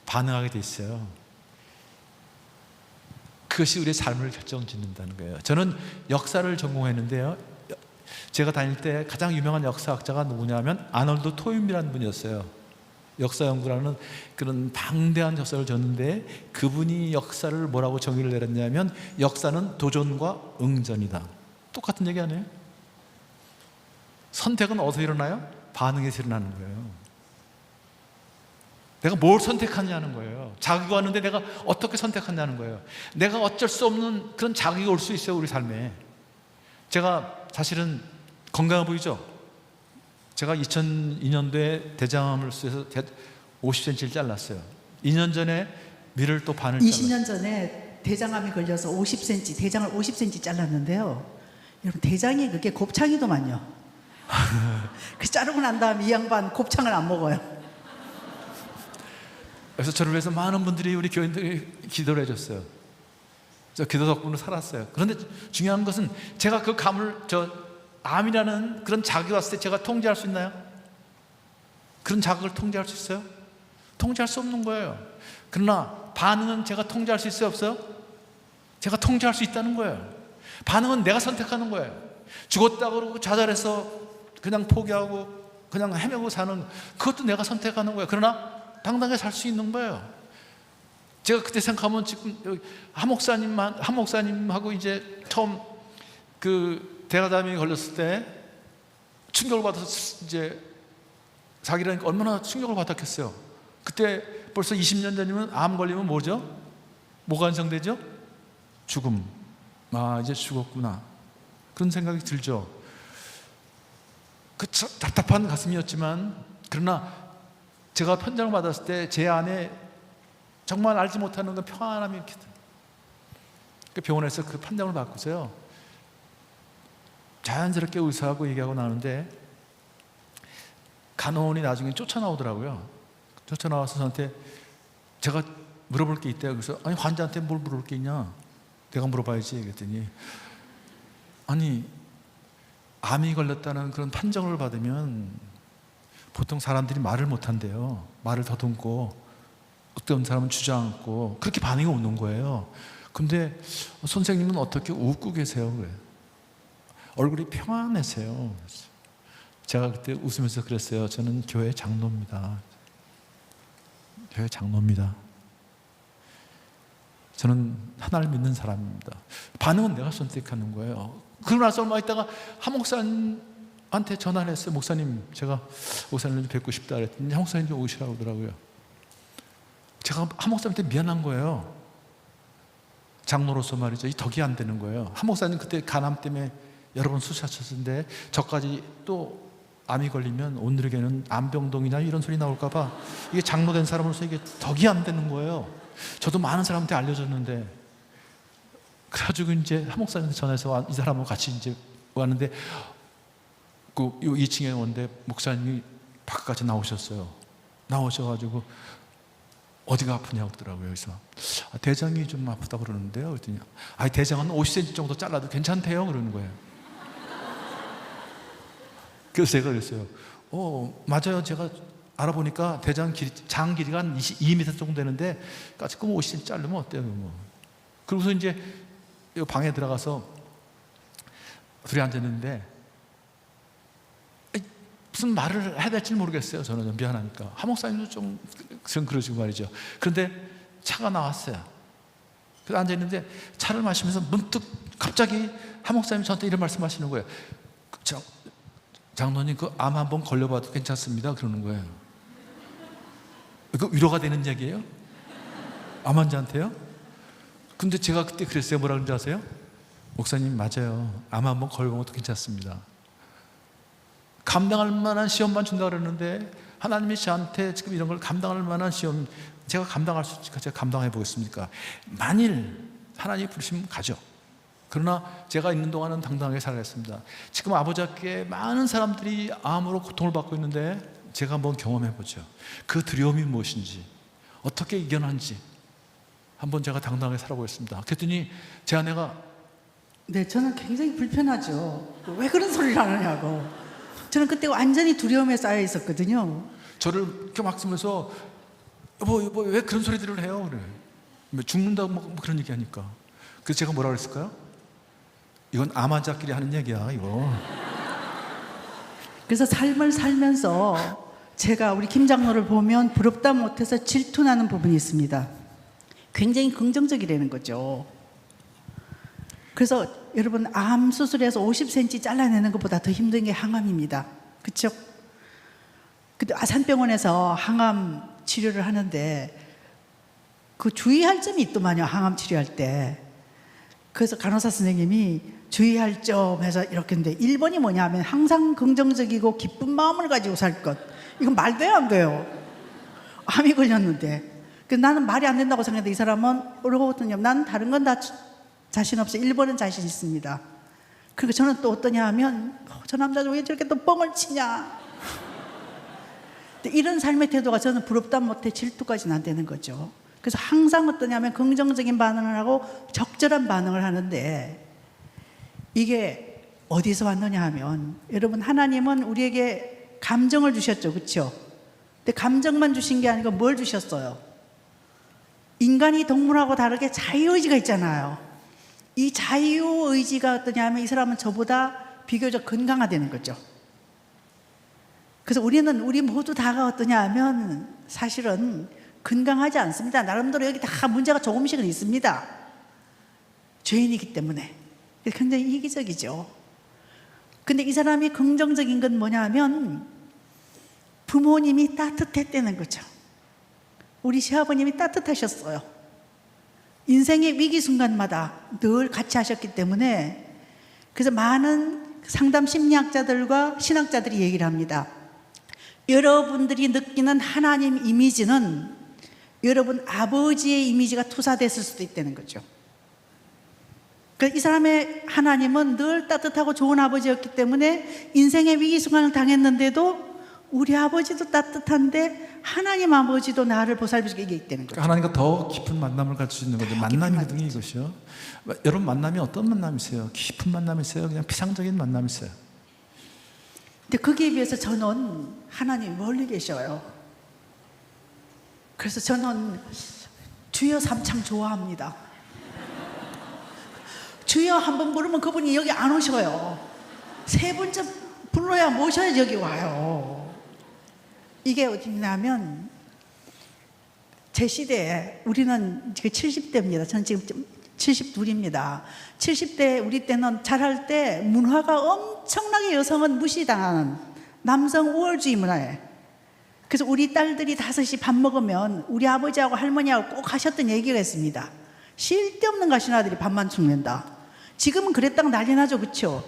반응하게 돼 있어요. 그것이 우리의 삶을 결정짓는다는 거예요. 저는 역사를 전공했는데요, 제가 다닐 때 가장 유명한 역사학자가 누구냐면 아놀드 토임이라는 분이었어요. 역사 연구라는 그런 방대한 역사를 줬는데, 그분이 역사를 뭐라고 정의를 내렸냐면 역사는 도전과 응전이다. 똑같은 얘기 아니에요? 선택은 어디서 일어나요? 반응에서 일어나는 거예요. 내가 뭘 선택하냐는 거예요. 자극이 왔는데 내가 어떻게 선택하냐는 거예요. 내가 어쩔 수 없는 그런 자극이 올 수 있어요, 우리 삶에. 제가 사실은 건강해 보이죠? 제가 2002년도에 대장암을 수해서 50cm를 잘랐어요. 2년 전에 미를 또 반을 20년 전에 대장암이 걸려서 50cm, 대장을 50cm 잘랐는데요. 여러분, 대장이 그게 곱창이더만요. 그 자르고 난 다음에 이 양반 곱창을 안 먹어요. 그래서 저를 위해서 많은 분들이, 우리 교인들이 기도를 해줬어요. 저 기도 덕분에 살았어요. 그런데 중요한 것은 제가 그 암이라는 그런 자극이 왔을 때 제가 통제할 수 있나요? 그런 자극을 통제할 수 있어요? 통제할 수 없는 거예요. 그러나 반응은 제가 통제할 수 있어요, 없어요? 제가 통제할 수 있다는 거예요. 반응은 내가 선택하는 거예요. 죽었다 그러고 좌절해서 그냥 포기하고 그냥 헤매고 사는, 그것도 내가 선택하는 거예요. 그러나 당당하게 살 수 있는 거예요. 제가 그때 생각하면 지금 한 목사님하고 이제 처음 그 대가담이 걸렸을 때 충격을 받아서 이제 자기라니까 얼마나 충격을 받았겠어요. 그때 벌써 20년 전이면 암 걸리면 뭐죠? 뭐가 완성되죠? 죽음. 아, 이제 죽었구나. 그런 생각이 들죠. 그 답답한 가슴이었지만, 그러나 제가 편장을 받았을 때 제 안에 정말 알지 못하는 그 평안함이 이렇게 병원에서 그 판정을 받고서요, 자연스럽게 의사하고 얘기하고 나오는데 간호원이 나중에 쫓아나오더라고요. 쫓아나와서 저한테 제가 물어볼 게 있대요. 그래서 아니, 환자한테 뭘 물어볼 게 있냐? 내가 물어봐야지. 그랬더니 아니, 암이 걸렸다는 그런 판정을 받으면 보통 사람들이 말을 못한대요. 말을 더듬고 어떤 사람은 주저앉고 그렇게 반응이 오는 거예요. 근데 선생님은 어떻게 웃고 계세요? 그래. 얼굴이 평안해세요. 제가 그때 웃으면서 그랬어요. 저는 교회 장로입니다. 교회 장로입니다. 저는 하나를 믿는 사람입니다. 반응은 내가 선택하는 거예요. 그러고 나서 얼마 있다가 한 목사님한테 전화를 했어요. 목사님, 제가 목사님 뵙고 싶다 그랬더니 한 목사님 좀 오시라고 하더라고요. 제가 한 목사님한테 미안한 거예요. 장로로서 말이죠. 이 덕이 안 되는 거예요. 한 목사님 그때 간암 때문에 여러 번 수술하셨는데 저까지 또 암이 걸리면 오늘에게는 암병동이나 이런 소리 나올까봐 이게 장로된 사람으로서 이게 덕이 안 되는 거예요. 저도 많은 사람한테 알려줬는데, 그래가지고 이제 한 목사님한테 전화해서 이 사람하고 같이 이제 왔는데 그 2층에 오는데 목사님이 바깥까지 나오셨어요. 나오셔가지고 어디가 아프냐고 그러더라고요. 그래서 대장이 좀 아프다고 그러는데요. 그랬더니 대장은 50cm 정도 잘라도 괜찮대요. 그러는 거예요. 그래서 제가 그랬어요. 맞아요. 제가 알아보니까 대장 장 길이가 한 2m 정도 되는데 까짓거 50cm 자르면 어때요? 뭐. 그러고서 이제 방에 들어가서 둘이 앉았는데 무슨 말을 해야 될지 모르겠어요. 저는 미안하니까. 한 목사님도 좀 그러시고 말이죠. 그런데 차가 나왔어요. 그래서 앉아있는데 차를 마시면서 문득 갑자기 한 목사님이 저한테 이런 말씀하시는 거예요. 장로님, 그 암 한번 걸려봐도 괜찮습니다. 그러는 거예요. 이거 위로가 되는 얘기예요? 암 환자한테요? 근데 제가 그때 그랬어요. 뭐라 그런지 아세요? 목사님, 맞아요. 암 한번 걸려봐도 괜찮습니다. 감당할 만한 시험만 준다 그러는데 하나님이 저한테 지금 이런 걸 감당할 만한 시험, 제가 감당할 수 있을까? 제가 감당해 보겠습니까? 만일 하나님이 부르시면 가죠. 그러나 제가 있는 동안은 당당하게 살아겠습니다. 지금 아버지께 많은 사람들이 암으로 고통을 받고 있는데 제가 한번 경험해 보죠. 그 두려움이 무엇인지, 어떻게 이겨낸지 한번 제가 당당하게 살아보겠습니다. 그랬더니 제 아내가 네, 저는 굉장히 불편하죠. 왜 그런 소리를 하느냐고. 저는 그때 완전히 두려움에 쌓여 있었거든요. 저를 이렇게 막 쓰면서 여보 왜 그런 소리들을 해요? 그래. 죽는다고 뭐 그런 얘기 하니까. 그래서 제가 뭐라 그랬을까요? 이건 암 환자끼리 하는 얘기야, 이거. 그래서 삶을 살면서 제가 우리 김 장로를 보면 부럽다 못해서 질투나는 부분이 있습니다. 굉장히 긍정적이라는 거죠. 그래서 여러분, 암 수술해서 50cm 잘라내는 것보다 더 힘든 게 항암입니다. 그렇죠? 근데 아산병원에서 항암 치료를 하는데 그 주의할 점이 있더만요. 항암 치료할 때. 그래서 간호사 선생님이 주의할 점 해서 이렇게 했는데 1번이 뭐냐 하면 항상 긍정적이고 기쁜 마음을 가지고 살 것. 이건 말도 안 돼요. 암이 걸렸는데. 그래서 나는 말이 안 된다고 생각했는데 이 사람은 뭐라고 했더니 나는 다른 건 다 자신 없어요. 1번은 자신 있습니다. 그리고 저는 또 어떠냐 하면 저 남자 왜 저렇게 또 뻥을 치냐. 이런 삶의 태도가 저는 부럽다 못해 질투까지는 안 되는 거죠. 그래서 항상 어떠냐면 긍정적인 반응을 하고 적절한 반응을 하는데 이게 어디서 왔느냐 하면 여러분, 하나님은 우리에게 감정을 주셨죠. 그렇죠? 근데 감정만 주신 게 아니고 뭘 주셨어요? 인간이 동물하고 다르게 자유의지가 있잖아요. 이 자유의지가 어떠냐 하면 이 사람은 저보다 비교적 건강하다는 거죠. 그래서 우리 모두 다가 어떠냐 하면 사실은 건강하지 않습니다. 나름대로 여기 다 문제가 조금씩은 있습니다. 죄인이기 때문에. 굉장히 이기적이죠. 근데 이 사람이 긍정적인 건 뭐냐면 부모님이 따뜻했다는 거죠. 우리 시아버님이 따뜻하셨어요. 인생의 위기 순간마다 늘 같이 하셨기 때문에, 그래서 많은 상담 심리학자들과 신학자들이 얘기를 합니다. 여러분들이 느끼는 하나님 이미지는 여러분 아버지의 이미지가 투사됐을 수도 있다는 거죠. 이 사람의 하나님은 늘 따뜻하고 좋은 아버지였기 때문에 인생의 위기 순간을 당했는데도 우리 아버지도 따뜻한데 하나님 아버지도 나를 보살피게 있다는 거죠. 하나님과 더 깊은 만남을 갖출 수 있는 거죠. 만남이거든요, 이것이요. 여러분 만남이 어떤 만남이세요? 깊은 만남이세요? 그냥 피상적인 만남이세요? 근데 거기에 비해서 저는 하나님 멀리 계셔요. 그래서 저는 주여 삼 참 좋아합니다. 주여 한번 부르면 그분이 여기 안 오셔요. 세 번째 불러야 모셔야 여기 와요. 이게 어디냐면 제 시대에 우리는 지금 70대입니다. 저는 지금 72입니다. 70대 우리 때는 잘할 때 문화가 엄청나게 여성은 무시당하는 남성 우월주의 문화에, 그래서 우리 딸들이 5시 밥 먹으면 우리 아버지하고 할머니하고 꼭 하셨던 얘기가 있습니다. 쓸데없는 가신 아들이 밥만 죽는다. 지금은 그랬다가 난리 나죠, 그렇죠?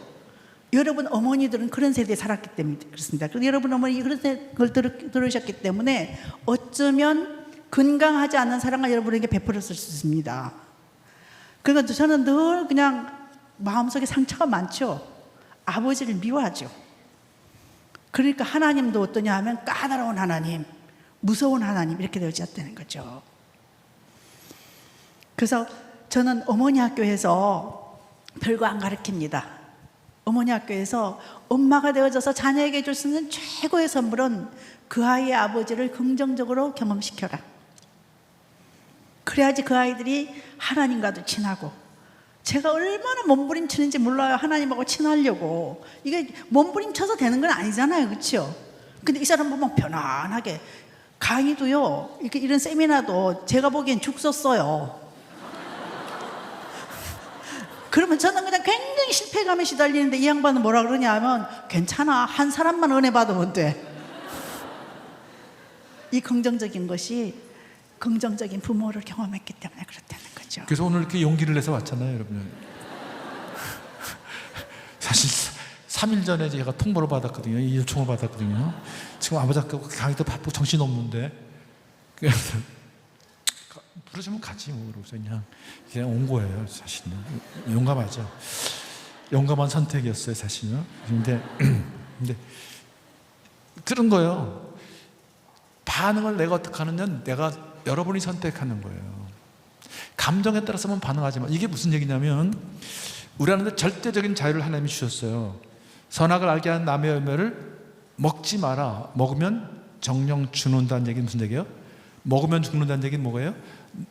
여러분 어머니들은 그런 세대에 살았기 때문에 그렇습니다. 여러분 어머니 그런 걸 들으셨기 때문에 어쩌면 건강하지 않은 사랑을 여러분에게 베풀었을 수 있습니다. 그러니까 저는 늘 그냥 마음속에 상처가 많죠. 아버지를 미워하죠. 그러니까 하나님도 어떠냐 하면 까다로운 하나님, 무서운 하나님 이렇게 되어졌다는 거죠. 그래서 저는 어머니 학교에서 별거 안 가르칩니다. 어머니 학교에서 엄마가 되어져서 자녀에게 줄 수 있는 최고의 선물은 그 아이의 아버지를 긍정적으로 경험시켜라. 그래야지 그 아이들이 하나님과도 친하고, 제가 얼마나 몸부림치는지 몰라요. 하나님하고 친하려고. 이게 몸부림쳐서 되는 건 아니잖아요, 그렇죠? 근데 이 사람 보면 편안하게 강의도요, 이렇게 이런 세미나도 제가 보기엔 죽 썼어요. 그러면 저는 그냥 굉장히 실패감에 시달리는데 이 양반은 뭐라 그러냐 하면 괜찮아, 한 사람만 은혜 받으면 돼. 이 긍정적인 것이 긍정적인 부모를 경험했기 때문에 그렇다는 거죠. 그래서 오늘 이렇게 용기를 내서 왔잖아요, 여러분. 사실 3일 전에 제가 통보를 받았거든요. 이 요청을 받았거든요. 지금 아버지 아까 강의도 바쁘고 정신 없는데, 그래서 부르시면 가지 뭐 그러고서 그냥 온 거예요. 사실은 용감하죠. 용감한 선택이었어요, 사실은. 근데 그런 거예요. 반응을 내가 어떻게 하느냐는 여러분이 선택하는 거예요. 감정에 따라서만 반응하지만, 이게 무슨 얘기냐면 우리한테 절대적인 자유를 하나님이 주셨어요. 선악을 알게 하는 나무의 열매를 먹지 마라. 먹으면 정령 죽는다는 얘기는 무슨 얘기예요? 먹으면 죽는다는 얘기는 뭐예요?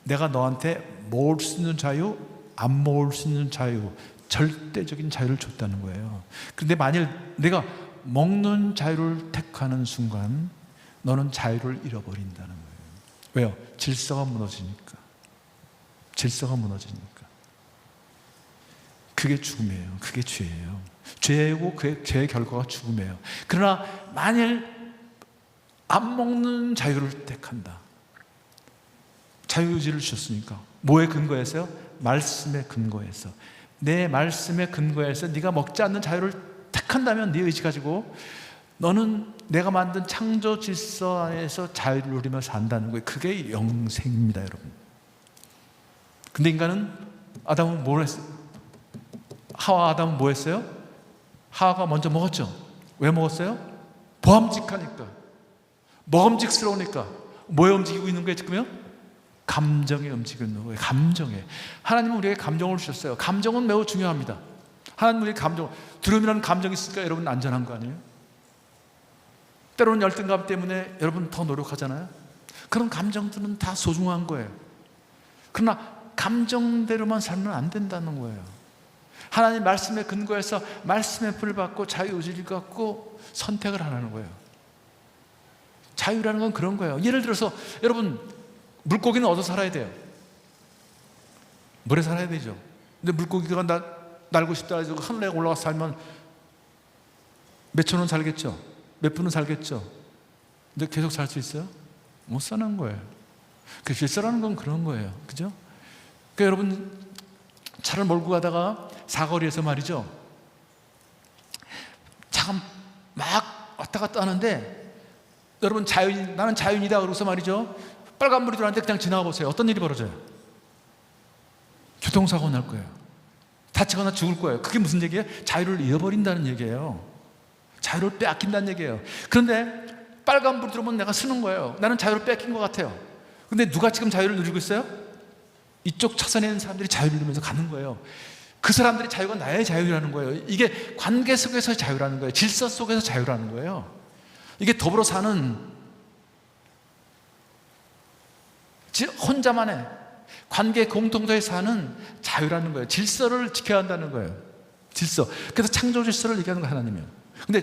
내가 너한테 먹을 수 있는 자유, 안 먹을 수 있는 자유, 절대적인 자유를 줬다는 거예요. 그런데 만일 내가 먹는 자유를 택하는 순간 너는 자유를 잃어버린다는 거예요. 왜요? 질서가 무너지니까. 질서가 무너지니까. 그게 죽음이에요. 그게 죄예요. 죄고 그 죄의 결과가 죽음이에요. 그러나 만일 안 먹는 자유를 택한다. 자유의지를 주셨으니까. 뭐에 근거해서요? 말씀에 근거해서. 내 말씀에 근거해서 네가 먹지 않는 자유를 택한다면 네 의지 가지고 너는 내가 만든 창조 질서 안에서 자유를 누리며 산다는 거예요. 그게 영생입니다, 여러분. 근데 인간은, 아담은 뭘 했어요? 하와 아담은 뭐 했어요? 하와가 먼저 먹었죠. 왜 먹었어요? 보암직하니까, 먹음직스러우니까. 뭐에 움직이고 있는 거예요, 지금요? 감정에 움직이고 있는 거예요. 감정에. 하나님은 우리에게 감정을 주셨어요. 감정은 매우 중요합니다. 하나님은 우리 감정, 두려움이라는 감정이 있으니까 여러분 안전한 거 아니에요? 때로는 열등감 때문에 여러분 더 노력하잖아요. 그런 감정들은 다 소중한 거예요. 그러나 감정대로만 살면 안 된다는 거예요. 하나님 말씀에 근거해서 말씀에 불 받고 자유의지를 갖고 선택을 하라는 거예요. 자유라는 건 그런 거예요. 예를 들어서 여러분, 물고기는 어디서 살아야 돼요? 물에 살아야 되죠. 근데 물고기가 날고 싶다 해서 하늘에 올라가서 살면 몇 천 원 살겠죠? 몇 분은 살겠죠? 근데 계속 살 수 있어요? 못 사는 거예요. 그 질서라는 건 그런 거예요. 그죠? 그러니까 여러분, 차를 몰고 가다가 사거리에서 말이죠, 차가 막 왔다 갔다 하는데, 여러분 나는 자연이다 그러고서 말이죠, 빨간불이 들어왔는데 그냥 지나가 보세요. 어떤 일이 벌어져요? 교통사고 날 거예요. 다치거나 죽을 거예요. 그게 무슨 얘기예요? 자유를 잃어버린다는 얘기예요. 자유를 빼앗긴다는 얘기예요. 그런데 빨간불 들어오면 내가 쓰는 거예요. 나는 자유를 뺏긴 것 같아요. 근데 누가 지금 자유를 누리고 있어요? 이쪽 차선에 있는 사람들이 자유를 누리면서 가는 거예요. 그 사람들의 자유가 나의 자유라는 거예요. 이게 관계 속에서 자유라는 거예요. 질서 속에서 자유라는 거예요. 이게 더불어 사는 혼자만의 관계 공동체에 사는 자유라는 거예요. 질서를 지켜야 한다는 거예요. 질서. 그래서 창조 질서를 얘기하는 거 하나님이에요. 근데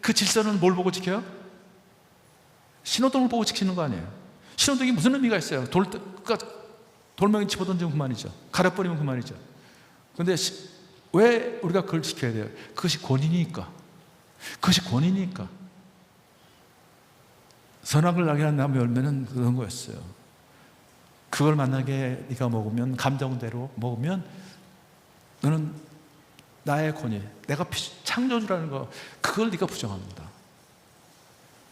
그 질서는 뭘 보고 지켜요? 신호등을 보고 지키는 거 아니에요. 신호등이 무슨 의미가 있어요? 돌멩이 집어던지면 그만이죠. 가려버리면 그만이죠. 그런데 왜 우리가 그걸 지켜야 돼요? 그것이 권위니까. 그것이 권위니까. 선악을 나게 하는 나무 열매는 그런 거였어요. 그걸 만나게 네가 먹으면, 감정대로 먹으면 너는 나의 권위, 내가 창조주라는 거, 그걸 네가 부정합니다.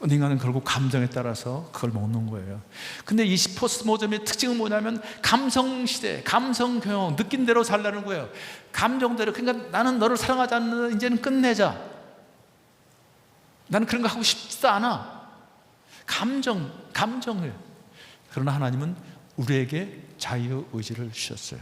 인간은 결국 감정에 따라서 그걸 먹는 거예요. 근데 이 포스트모더니즘의 특징은 뭐냐면 감성시대, 감성경영, 느낀 대로 살라는 거예요. 감정대로. 그러니까 나는 너를 사랑하지 않는, 이제는 끝내자. 나는 그런 거 하고 싶지도 않아. 감정을. 그러나 하나님은 우리에게 자유의지를 주셨어요.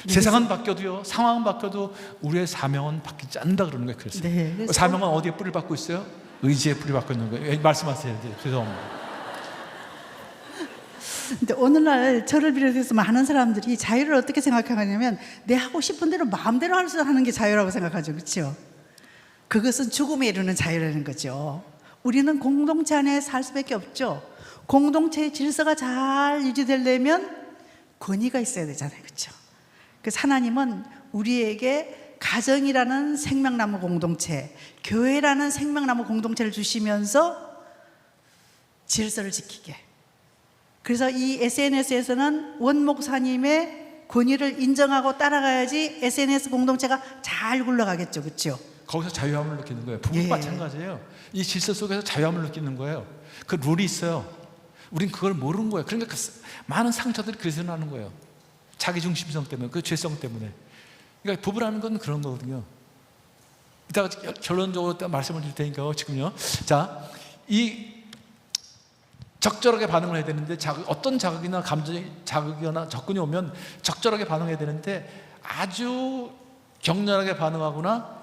세상은 바뀌어도요, 상황은 바뀌어도 우리의 사명은 바뀌지 않는다 그러는 거예요. 그래서 네, 사명은 어디에 뿌리를 받고 있어요? 의지에 뿌리 받고 있는 거예요. 말씀하세요. 죄송합니다. 근데 오늘날 저를 비롯해서 많은 사람들이 자유를 어떻게 생각하냐면 내 하고 싶은 대로 마음대로 하는 게 자유라고 생각하죠. 그렇죠? 그것은 죽음에 이르는 자유라는 거죠. 우리는 공동체 안에 살 수밖에 없죠. 공동체의 질서가 잘 유지되려면 권위가 있어야 되잖아요. 그렇죠? 그래서 하나님은 우리에게 가정이라는 생명나무 공동체, 교회라는 생명나무 공동체를 주시면서 질서를 지키게. 그래서 이 SNS에서는 원 목사님의 권위를 인정하고 따라가야지 SNS 공동체가 잘 굴러가겠죠. 그렇죠? 거기서 자유함을 느끼는 거예요. 부부도 예. 마찬가지예요. 이 질서 속에서 자유함을 느끼는 거예요. 그 룰이 있어요. 우린 그걸 모르는 거예요. 그러니까 많은 상처들이 그래서 나는 거예요. 자기중심성 때문에, 그 죄성 때문에. 그러니까 부부라는 건 그런 거거든요. 이따가 결론적으로 말씀을 드릴 테니까요. 지금요. 자, 이 적절하게 반응을 해야 되는데, 어떤 자극이나 감정이, 자극이나 접근이 오면 적절하게 반응해야 되는데 아주 격렬하게 반응하거나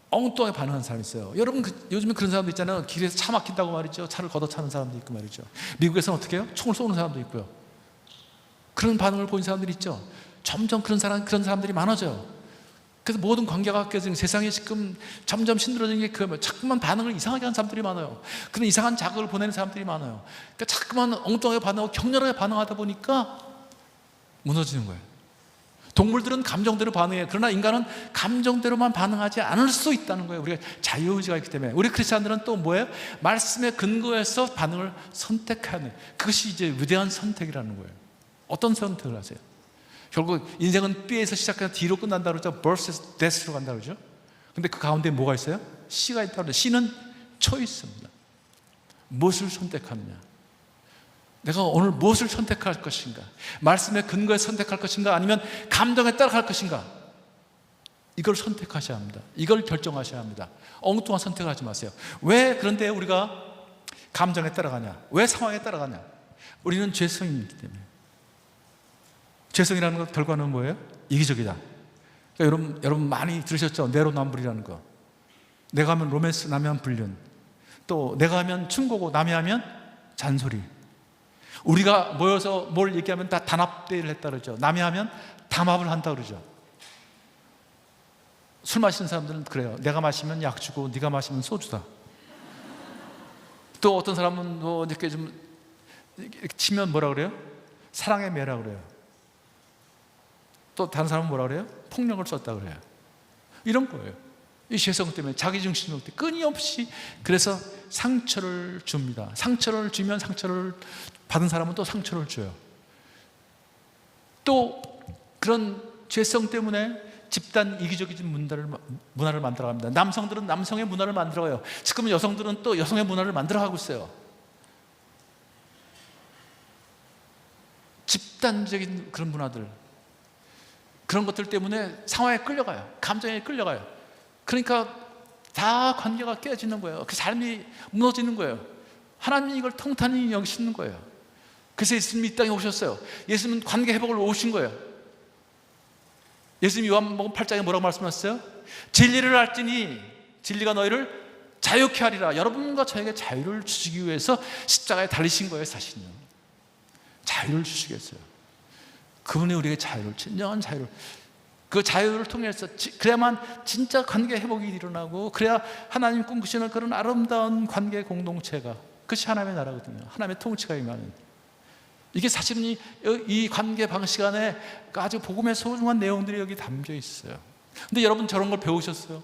엉뚱하게 반응하는 사람이 있어요. 여러분, 요즘에 그런 사람도 있잖아요. 길에서 차 막힌다고 말이죠. 차를 걷어차는 사람도 있고 말이죠. 미국에서는 어떻게 해요? 총을 쏘는 사람도 있고요. 그런 반응을 보인 사람들이 있죠. 점점 그런 사람들이 많아져요. 그래서 모든 관계가 깨지는, 세상이 지금 점점 힘들어지는 게 자꾸만 반응을 이상하게 하는 사람들이 많아요. 그런 이상한 자극을 보내는 사람들이 많아요. 그러니까 자꾸만 엉뚱하게 반응하고 격렬하게 반응하다 보니까 무너지는 거예요. 동물들은 감정대로 반응해요. 그러나 인간은 감정대로만 반응하지 않을 수 있다는 거예요. 우리가 자유의지가 있기 때문에. 우리 크리스찬들은 또 뭐예요? 말씀에 근거해서 반응을 선택하는, 그것이 이제 위대한 선택이라는 거예요. 어떤 선택을 하세요? 결국 인생은 B에서 시작해서 D로 끝난다 그러죠. birth에서 death로 간다 그러죠. 근데 그 가운데 뭐가 있어요? C가 있다 그러죠. C는 choice입니다. 무엇을 선택하느냐. 내가 오늘 무엇을 선택할 것인가? 말씀의 근거에 선택할 것인가? 아니면 감정에 따라갈 것인가? 이걸 선택하셔야 합니다. 이걸 결정하셔야 합니다. 엉뚱한 선택을 하지 마세요. 왜 그런데 우리가 감정에 따라가냐? 왜 상황에 따라가냐? 우리는 죄성이기 때문에. 죄성이라는 것 결과는 뭐예요? 이기적이다. 그러니까 여러분 많이 들으셨죠? 내로남불이라는 거. 내가 하면 로맨스, 남이 하면 불륜. 또 내가 하면 충고고 남이 하면 잔소리. 우리가 모여서 뭘 얘기하면 다 단합대회를 했다 그러죠. 남이 하면 담합을 한다 그러죠. 술 마시는 사람들은 그래요. 내가 마시면 약주고 네가 마시면 소주다. 또 어떤 사람은 뭐 이렇게 좀 치면 뭐라 그래요? 사랑의 매라 그래요. 또 다른 사람은 뭐라 그래요? 폭력을 썼다 그래요. 이런 거예요. 이 죄성 때문에, 자기중심성 때문에 끊임없이 그래서 상처를 줍니다. 상처를 주면 상처를 받은 사람은 또 상처를 줘요. 또 그런 죄성 때문에 집단 이기적인 문화를 만들어갑니다. 남성들은 남성의 문화를 만들어가요. 지금 여성들은 또 여성의 문화를 만들어가고 있어요. 집단적인 그런 문화들, 그런 것들 때문에 상황에 끌려가요. 감정에 끌려가요. 그러니까 다 관계가 깨지는 거예요. 그 삶이 무너지는 거예요. 하나님이 이걸 통탄히 여기시는 거예요. 그래서 예수님이 이 땅에 오셨어요. 예수님은 관계 회복을 오신 거예요. 예수님이 요한복음 8장에 뭐라고 말씀하셨어요? 진리를 알지니 진리가 너희를 자유케 하리라. 여러분과 저에게 자유를 주시기 위해서 십자가에 달리신 거예요. 사실은 자유를 주시겠어요. 그분이 우리에게 자유를, 진정한 자유를, 그 자유를 통해서 그래야만 진짜 관계 회복이 일어나고, 그래야 하나님 꿈꾸시는 그런 아름다운 관계 공동체가, 그것이 하나님의 나라거든요. 하나님의 통치가 임하는. 이게 사실은 이 관계 방식 안에 아주 복음의 소중한 내용들이 여기 담겨 있어요. 근데 여러분 저런 걸 배우셨어요?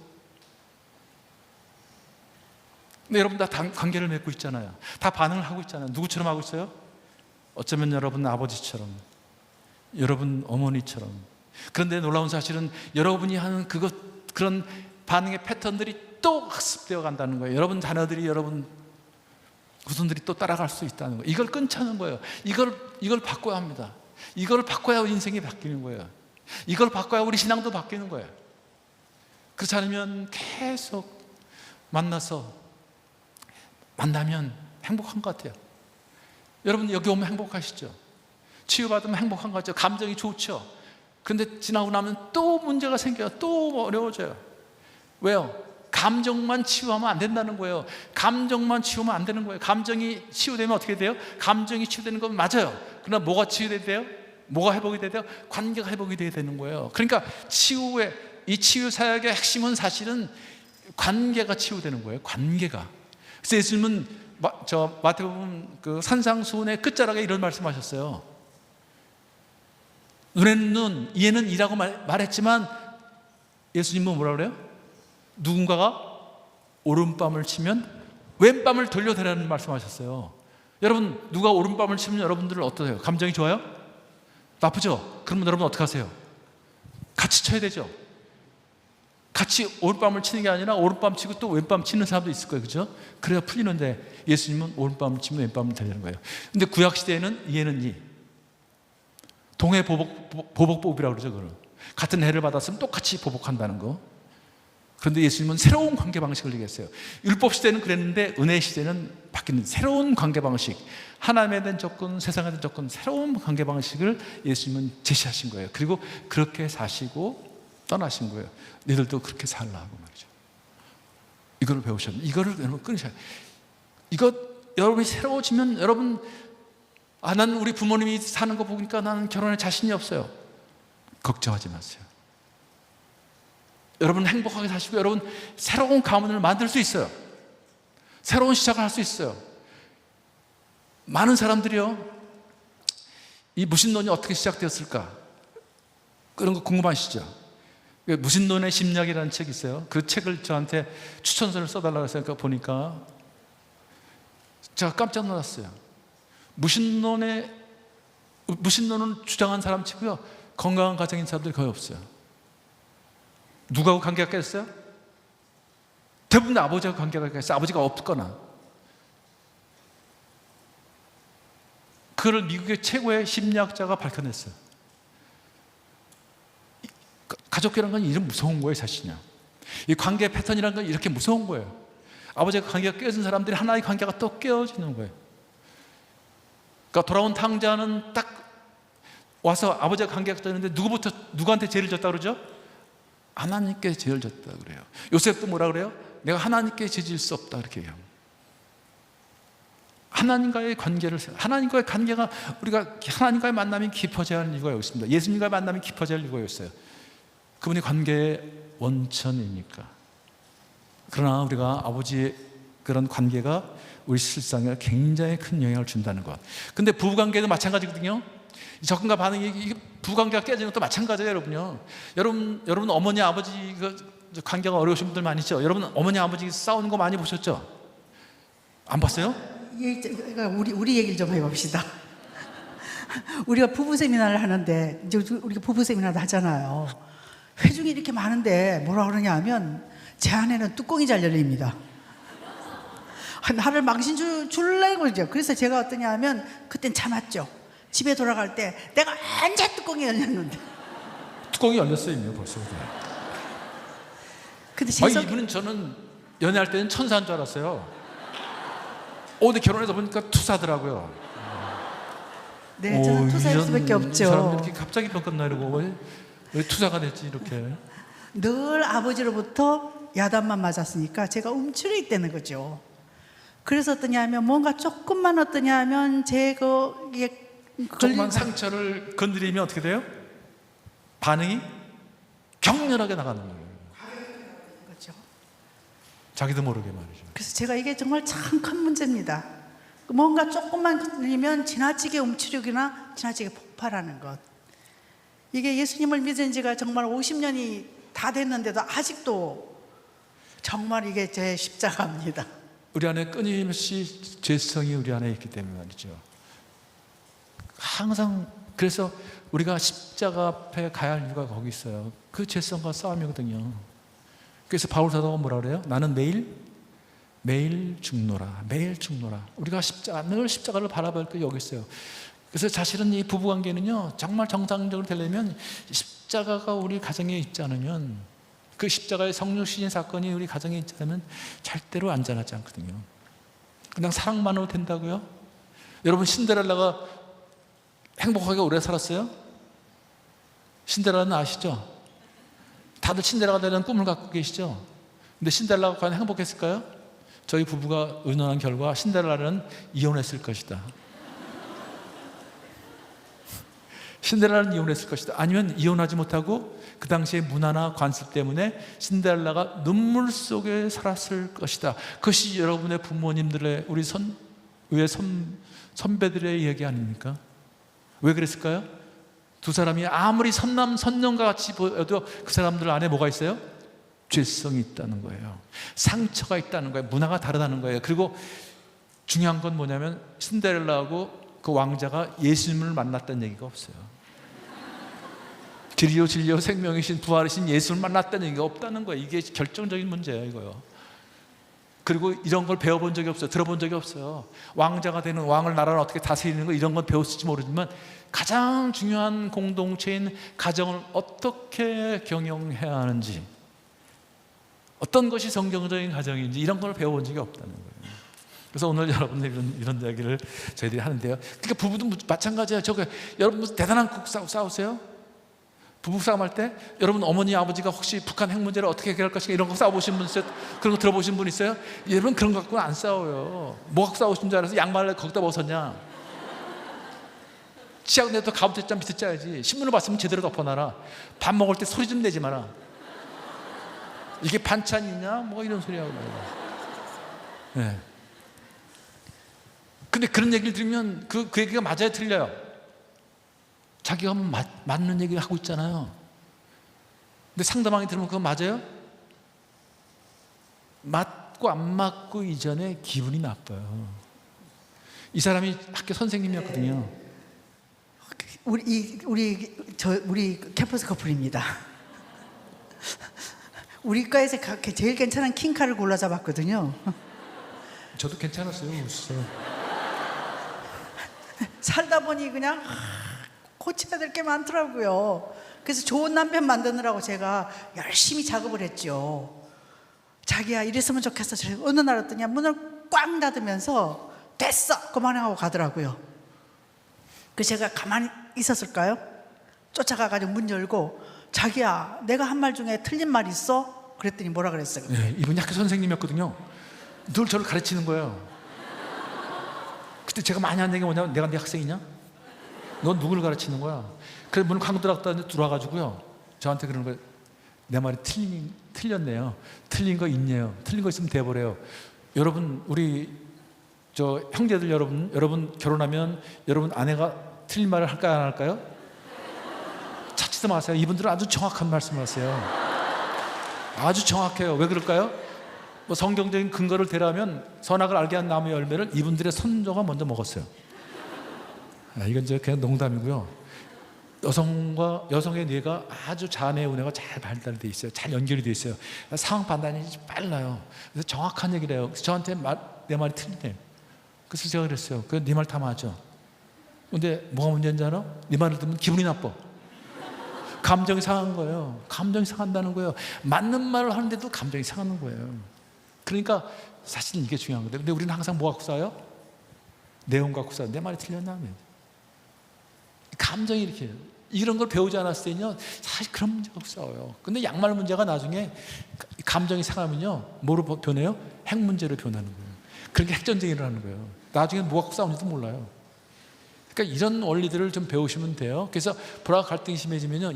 근데 여러분 다 관계를 맺고 있잖아요. 다 반응을 하고 있잖아요. 누구처럼 하고 있어요? 어쩌면 여러분 아버지처럼, 여러분 어머니처럼. 그런데 놀라운 사실은 여러분이 하는 그런 반응의 패턴들이 또 학습되어 간다는 거예요. 여러분 자녀들이, 여러분 후손들이 또 따라갈 수 있다는 거예요. 이걸 끊자는 거예요. 이걸 바꿔야 합니다. 이걸 바꿔야 인생이 바뀌는 거예요. 이걸 바꿔야 우리 신앙도 바뀌는 거예요. 그렇지 않으면 계속 만나면 행복한 것 같아요. 여러분 여기 오면 행복하시죠? 치유받으면 행복한 것 같죠? 감정이 좋죠? 그런데 지나고 나면 또 문제가 생겨요. 또 어려워져요. 왜요? 감정만 치유하면 안 된다는 거예요. 감정만 치유하면 안 되는 거예요. 감정이 치유되면 어떻게 돼요? 감정이 치유되는 건 맞아요. 그러나 뭐가 치유돼야 돼요? 뭐가 회복이 돼야 돼요? 관계가 회복이 돼야 되는 거예요. 그러니까 이 치유 사역의 핵심은 사실은 관계가 치유되는 거예요. 관계가. 그래서 예수님은 마태복음 그 산상수훈의 끝자락에 이런 말씀하셨어요. 눈에는 눈, 이에는 이라고 말했지만 예수님은 뭐라 그래요? 누군가가 오른밤을 치면 왼밤을 돌려대라는 말씀하셨어요. 여러분 누가 오른밤을 치면 여러분들은 어떠세요? 감정이 좋아요? 나쁘죠? 그러면 여러분 어떻게 하세요? 같이 쳐야 되죠. 같이 오른밤을 치는 게 아니라 오른밤 치고 또 왼밤 치는 사람도 있을 거예요. 그렇죠? 그래야 풀리는데 예수님은 오른밤을 치면 왼밤을 돌리는 거예요. 근데 구약시대에는 이에는 이, 동해 보복법이라고 그러죠. 그걸. 같은 해를 받았으면 똑같이 보복한다는 거. 그런데 예수님은 새로운 관계 방식을 얘기했어요. 율법 시대는 그랬는데 은혜 시대는 바뀌는 새로운 관계 방식, 하나님에 대한 접근, 세상에 대한 접근, 새로운 관계 방식을 예수님은 제시하신 거예요. 그리고 그렇게 사시고 떠나신 거예요. 너희들도 그렇게 살라 하고 말이죠. 이걸 배우셨는데 이거를 여러분 끊으셔야 돼요. 이거 여러분이 새로워지면 여러분, 나는 우리 부모님이 사는 거 보니까 나는 결혼에 자신이 없어요. 걱정하지 마세요. 여러분 행복하게 사시고 여러분 새로운 가문을 만들 수 있어요. 새로운 시작을 할 수 있어요. 많은 사람들이요, 이 무신론이 어떻게 시작되었을까? 그런 거 궁금하시죠? 무신론의 심리학이라는 책이 있어요. 그 책을 저한테 추천서를 써달라고 해서 보니까 제가 깜짝 놀랐어요. 무신론을 주장한 사람 치고요, 건강한 가정인 사람들이 거의 없어요. 누구하고 관계가 깨졌어요? 대부분 아버지하고 관계가 깨졌어요. 아버지가 없거나. 그걸 미국의 최고의 심리학자가 밝혀냈어요. 가족이라는 건 이런 무서운 거예요, 사실은요. 이 관계 패턴이라는 건 이렇게 무서운 거예요. 아버지가 관계가 깨진 사람들이 하나의 관계가 또 깨어지는 거예요. 그러니까 돌아온 탕자는 딱 와서 아버지가 관계가 깨졌는데 누구한테 죄를 졌다 그러죠? 하나님께 죄를 졌다 그래요. 요셉도 뭐라 그래요? 내가 하나님께 죄질 수 없다 이렇게 얘기합니다. 하나님과의 관계가 우리가 하나님과의 만남이 깊어져야 하는 이유가 여기 있습니다. 예수님과의 만남이 깊어져야 할 이유가 있어요. 그분이 관계의 원천이니까. 그러나 우리가 아버지의 그런 관계가 우리 실상에 굉장히 큰 영향을 준다는 것. 근데 부부관계도 마찬가지거든요. 접근과 반응이 부부관계가 깨지는 것도 마찬가지예요, 여러분요. 여러분 어머니 아버지 관계가 어려우신 분들 많이 있죠. 여러분 어머니 아버지 싸우는 거 많이 보셨죠? 안 봤어요? 그러니까 우리 얘기를 좀 해봅시다. 우리가 부부 세미나를 하는데 이제 우리가 부부 세미나도 하잖아요. 회중이 이렇게 많은데 뭐라 그러냐 하면 제 안에는 뚜껑이 잘 열립니다. 나를 망신 줄래고 그러죠. 그래서 제가 어떠냐 하면 그땐 참았죠. 집에 돌아갈 때 내가 언제 뚜껑이 열렸는데. 뚜껑이 열렸어요 이미 벌써. 근데 제 성... 이분은 저는 연애할 때는 천사인 줄 알았어요. 근데 결혼해서 보니까 투사더라고요. 네, 저는 투사일 수밖에 없죠. 사람들 이렇게 갑자기 바뀌었나 이러고 왜 투사가 됐지 이렇게. 늘 아버지로부터 야단만 맞았으니까 제가 움츠려 있다는 거죠. 그래서 어떠냐 하면 뭔가 조금만 어떠냐 하면 제가 이게 조금만 상처를 건드리면 어떻게 돼요? 반응이 격렬하게 나가는 거예요. 그렇죠. 자기도 모르게 말이죠. 그래서 제가 이게 정말 참 큰 문제입니다. 뭔가 조금만 건드리면 지나치게 움츠리거나 지나치게 폭발하는 것. 이게 예수님을 믿은 지가 정말 50년이 다 됐는데도 아직도 정말 이게 제 십자가입니다. 우리 안에 끊임없이 죄성이 우리 안에 있기 때문에 말이죠. 항상 그래서 우리가 십자가 앞에 가야 할 이유가 거기 있어요. 그 죄성과 싸움이거든요. 그래서 바울 사도가 뭐라 그래요? 나는 매일 죽노라. 매일 죽노라. 우리가 늘 십자가를 바라볼 게 여기 있어요. 그래서 사실은 이 부부관계는요 정말 정상적으로 되려면 십자가가 우리 가정에 있지 않으면, 그 십자가의 성육신의 사건이 우리 가정에 있지 않으면 절대로 안전하지 않거든요. 그냥 사랑만으로 된다고요? 여러분 신데렐라가 행복하게 오래 살았어요? 신데렐라는 아시죠? 다들 신데렐라가 되는 꿈을 갖고 계시죠? 근데 신데렐라가 과연 행복했을까요? 저희 부부가 의논한 결과 신데렐라는 이혼했을 것이다. 신데렐라는 이혼했을 것이다. 아니면 이혼하지 못하고 그 당시의 문화나 관습 때문에 신데렐라가 눈물 속에 살았을 것이다. 그것이 여러분의 부모님들의 우리 선배들의 얘기 아닙니까? 왜 그랬을까요? 두 사람이 아무리 선남선녀과 같이 보여도 그 사람들 안에 뭐가 있어요? 죄성이 있다는 거예요. 상처가 있다는 거예요. 문화가 다르다는 거예요. 그리고 중요한 건 뭐냐면 신데렐라하고 그 왕자가 예수님을 만났다는 얘기가 없어요. 길이요 진리요 생명이신 부활이신 예수를 만났다는 얘기가 없다는 거예요. 이게 결정적인 문제예요, 이거요. 그리고 이런 걸 배워본 적이 없어요. 들어본 적이 없어요. 왕자가 되는, 왕을 나라를 어떻게 다스리는 거, 이런 건 배웠을지 모르지만 가장 중요한 공동체인 가정을 어떻게 경영해야 하는지, 어떤 것이 성경적인 가정인지 이런 걸 배워본 적이 없다는 거예요. 그래서 오늘 여러분들 이런 이야기를 저희들이 하는데요. 그러니까 부부도 마찬가지예요. 여러분 무슨 대단한 국 싸우세요? 부부싸움 할 때 여러분 어머니 아버지가 혹시 북한 핵 문제를 어떻게 해결할 것인가 이런 거 싸워보신 분 있어요? 그런 거 들어보신 분 있어요? 여러분 그런 거 갖고는 안 싸워요. 뭐 갖고 싸우신 줄 알아서 양말을 거기다 벗었냐? 치약 내도 가운데 짜 밑에 짜야지. 신문을 봤으면 제대로 덮어놔라. 밥 먹을 때 소리 좀 내지 마라. 이게 반찬이냐? 뭐 이런 소리 하고 말이야. 네. 근데 그런 얘기를 들으면 그 얘기가 맞아요, 틀려요? 자기가 맞는 얘기를 하고 있잖아요. 근데 상대방이 들으면 그거 맞아요? 맞고 안 맞고 이전에 기분이 나빠요. 이 사람이 학교 선생님이었거든요. 우리 캠퍼스 커플입니다. 우리 과에서 제일 괜찮은 킹카를 골라 잡았거든요. 저도 괜찮았어요. 살다 보니 그냥 고쳐야 될 게 많더라고요. 그래서 좋은 남편 만드느라고 제가 열심히 작업을 했죠. 자기야 이랬으면 좋겠어. 어느 날 어떠냐, 문을 꽉 닫으면서 됐어 그만하고 가더라고요. 그래서 제가 가만히 있었을까요? 쫓아가가지고 문 열고 자기야 내가 한 말 중에 틀린 말 있어? 그랬더니 뭐라 그랬어요? 네, 이분이 학교 선생님이었거든요. 늘 저를 가르치는 거예요. 그때 제가 많이 한 얘기가 뭐냐면, 내가 네 학생이냐? 넌 누구를 가르치는 거야? 그래서 문을 쾅 들어와가지고요 저한테 그러는 거예요. 내 말이 틀렸네요. 틀린 거 있네요. 틀린 거 있으면 대보래요. 여러분 우리 저 형제들 여러분 결혼하면 여러분 아내가 틀린 말을 할까요, 안 할까요? 찾지도 마세요. 이분들은 아주 정확한 말씀을 하세요. 아주 정확해요. 왜 그럴까요? 뭐 성경적인 근거를 대라면 선악을 알게 한 나무의 열매를 이분들의 선조가 먼저 먹었어요. 이건 이제 그냥 농담이고요. 여성의 뇌가 아주 자아의 운해가 잘 발달되어 있어요. 잘 연결이 되어 있어요. 상황 판단이 빨라요. 그래서 정확한 얘기를 해요. 그래서 저한테 내 말이 틀리네요. 그래서 제가 그랬어요. 네 말 다 맞아. 근데 뭐가 문제인지 알아? 네 말을 듣면 기분이 나빠. 감정이 상한 거예요. 감정이 상한다는 거예요. 맞는 말을 하는데도 감정이 상하는 거예요. 그러니까 사실 이게 중요한 건데, 근데 우리는 항상 뭐 갖고 싸요? 내용 갖고 싸요. 내 말이 틀렸나? 감정이 이렇게 이런 걸 배우지 않았을 때는요, 사실 그런 문제 갖고 싸워요. 근데 양말 문제가 나중에 감정이 상하면요, 뭐로 변해요? 핵 문제로 변하는 거예요. 그렇게 핵전쟁이 일어나는 거예요. 나중에 뭐 갖고 싸우는지도 몰라요. 그러니까 이런 원리들을 좀 배우시면 돼요. 그래서 불화가 갈등이 심해지면요,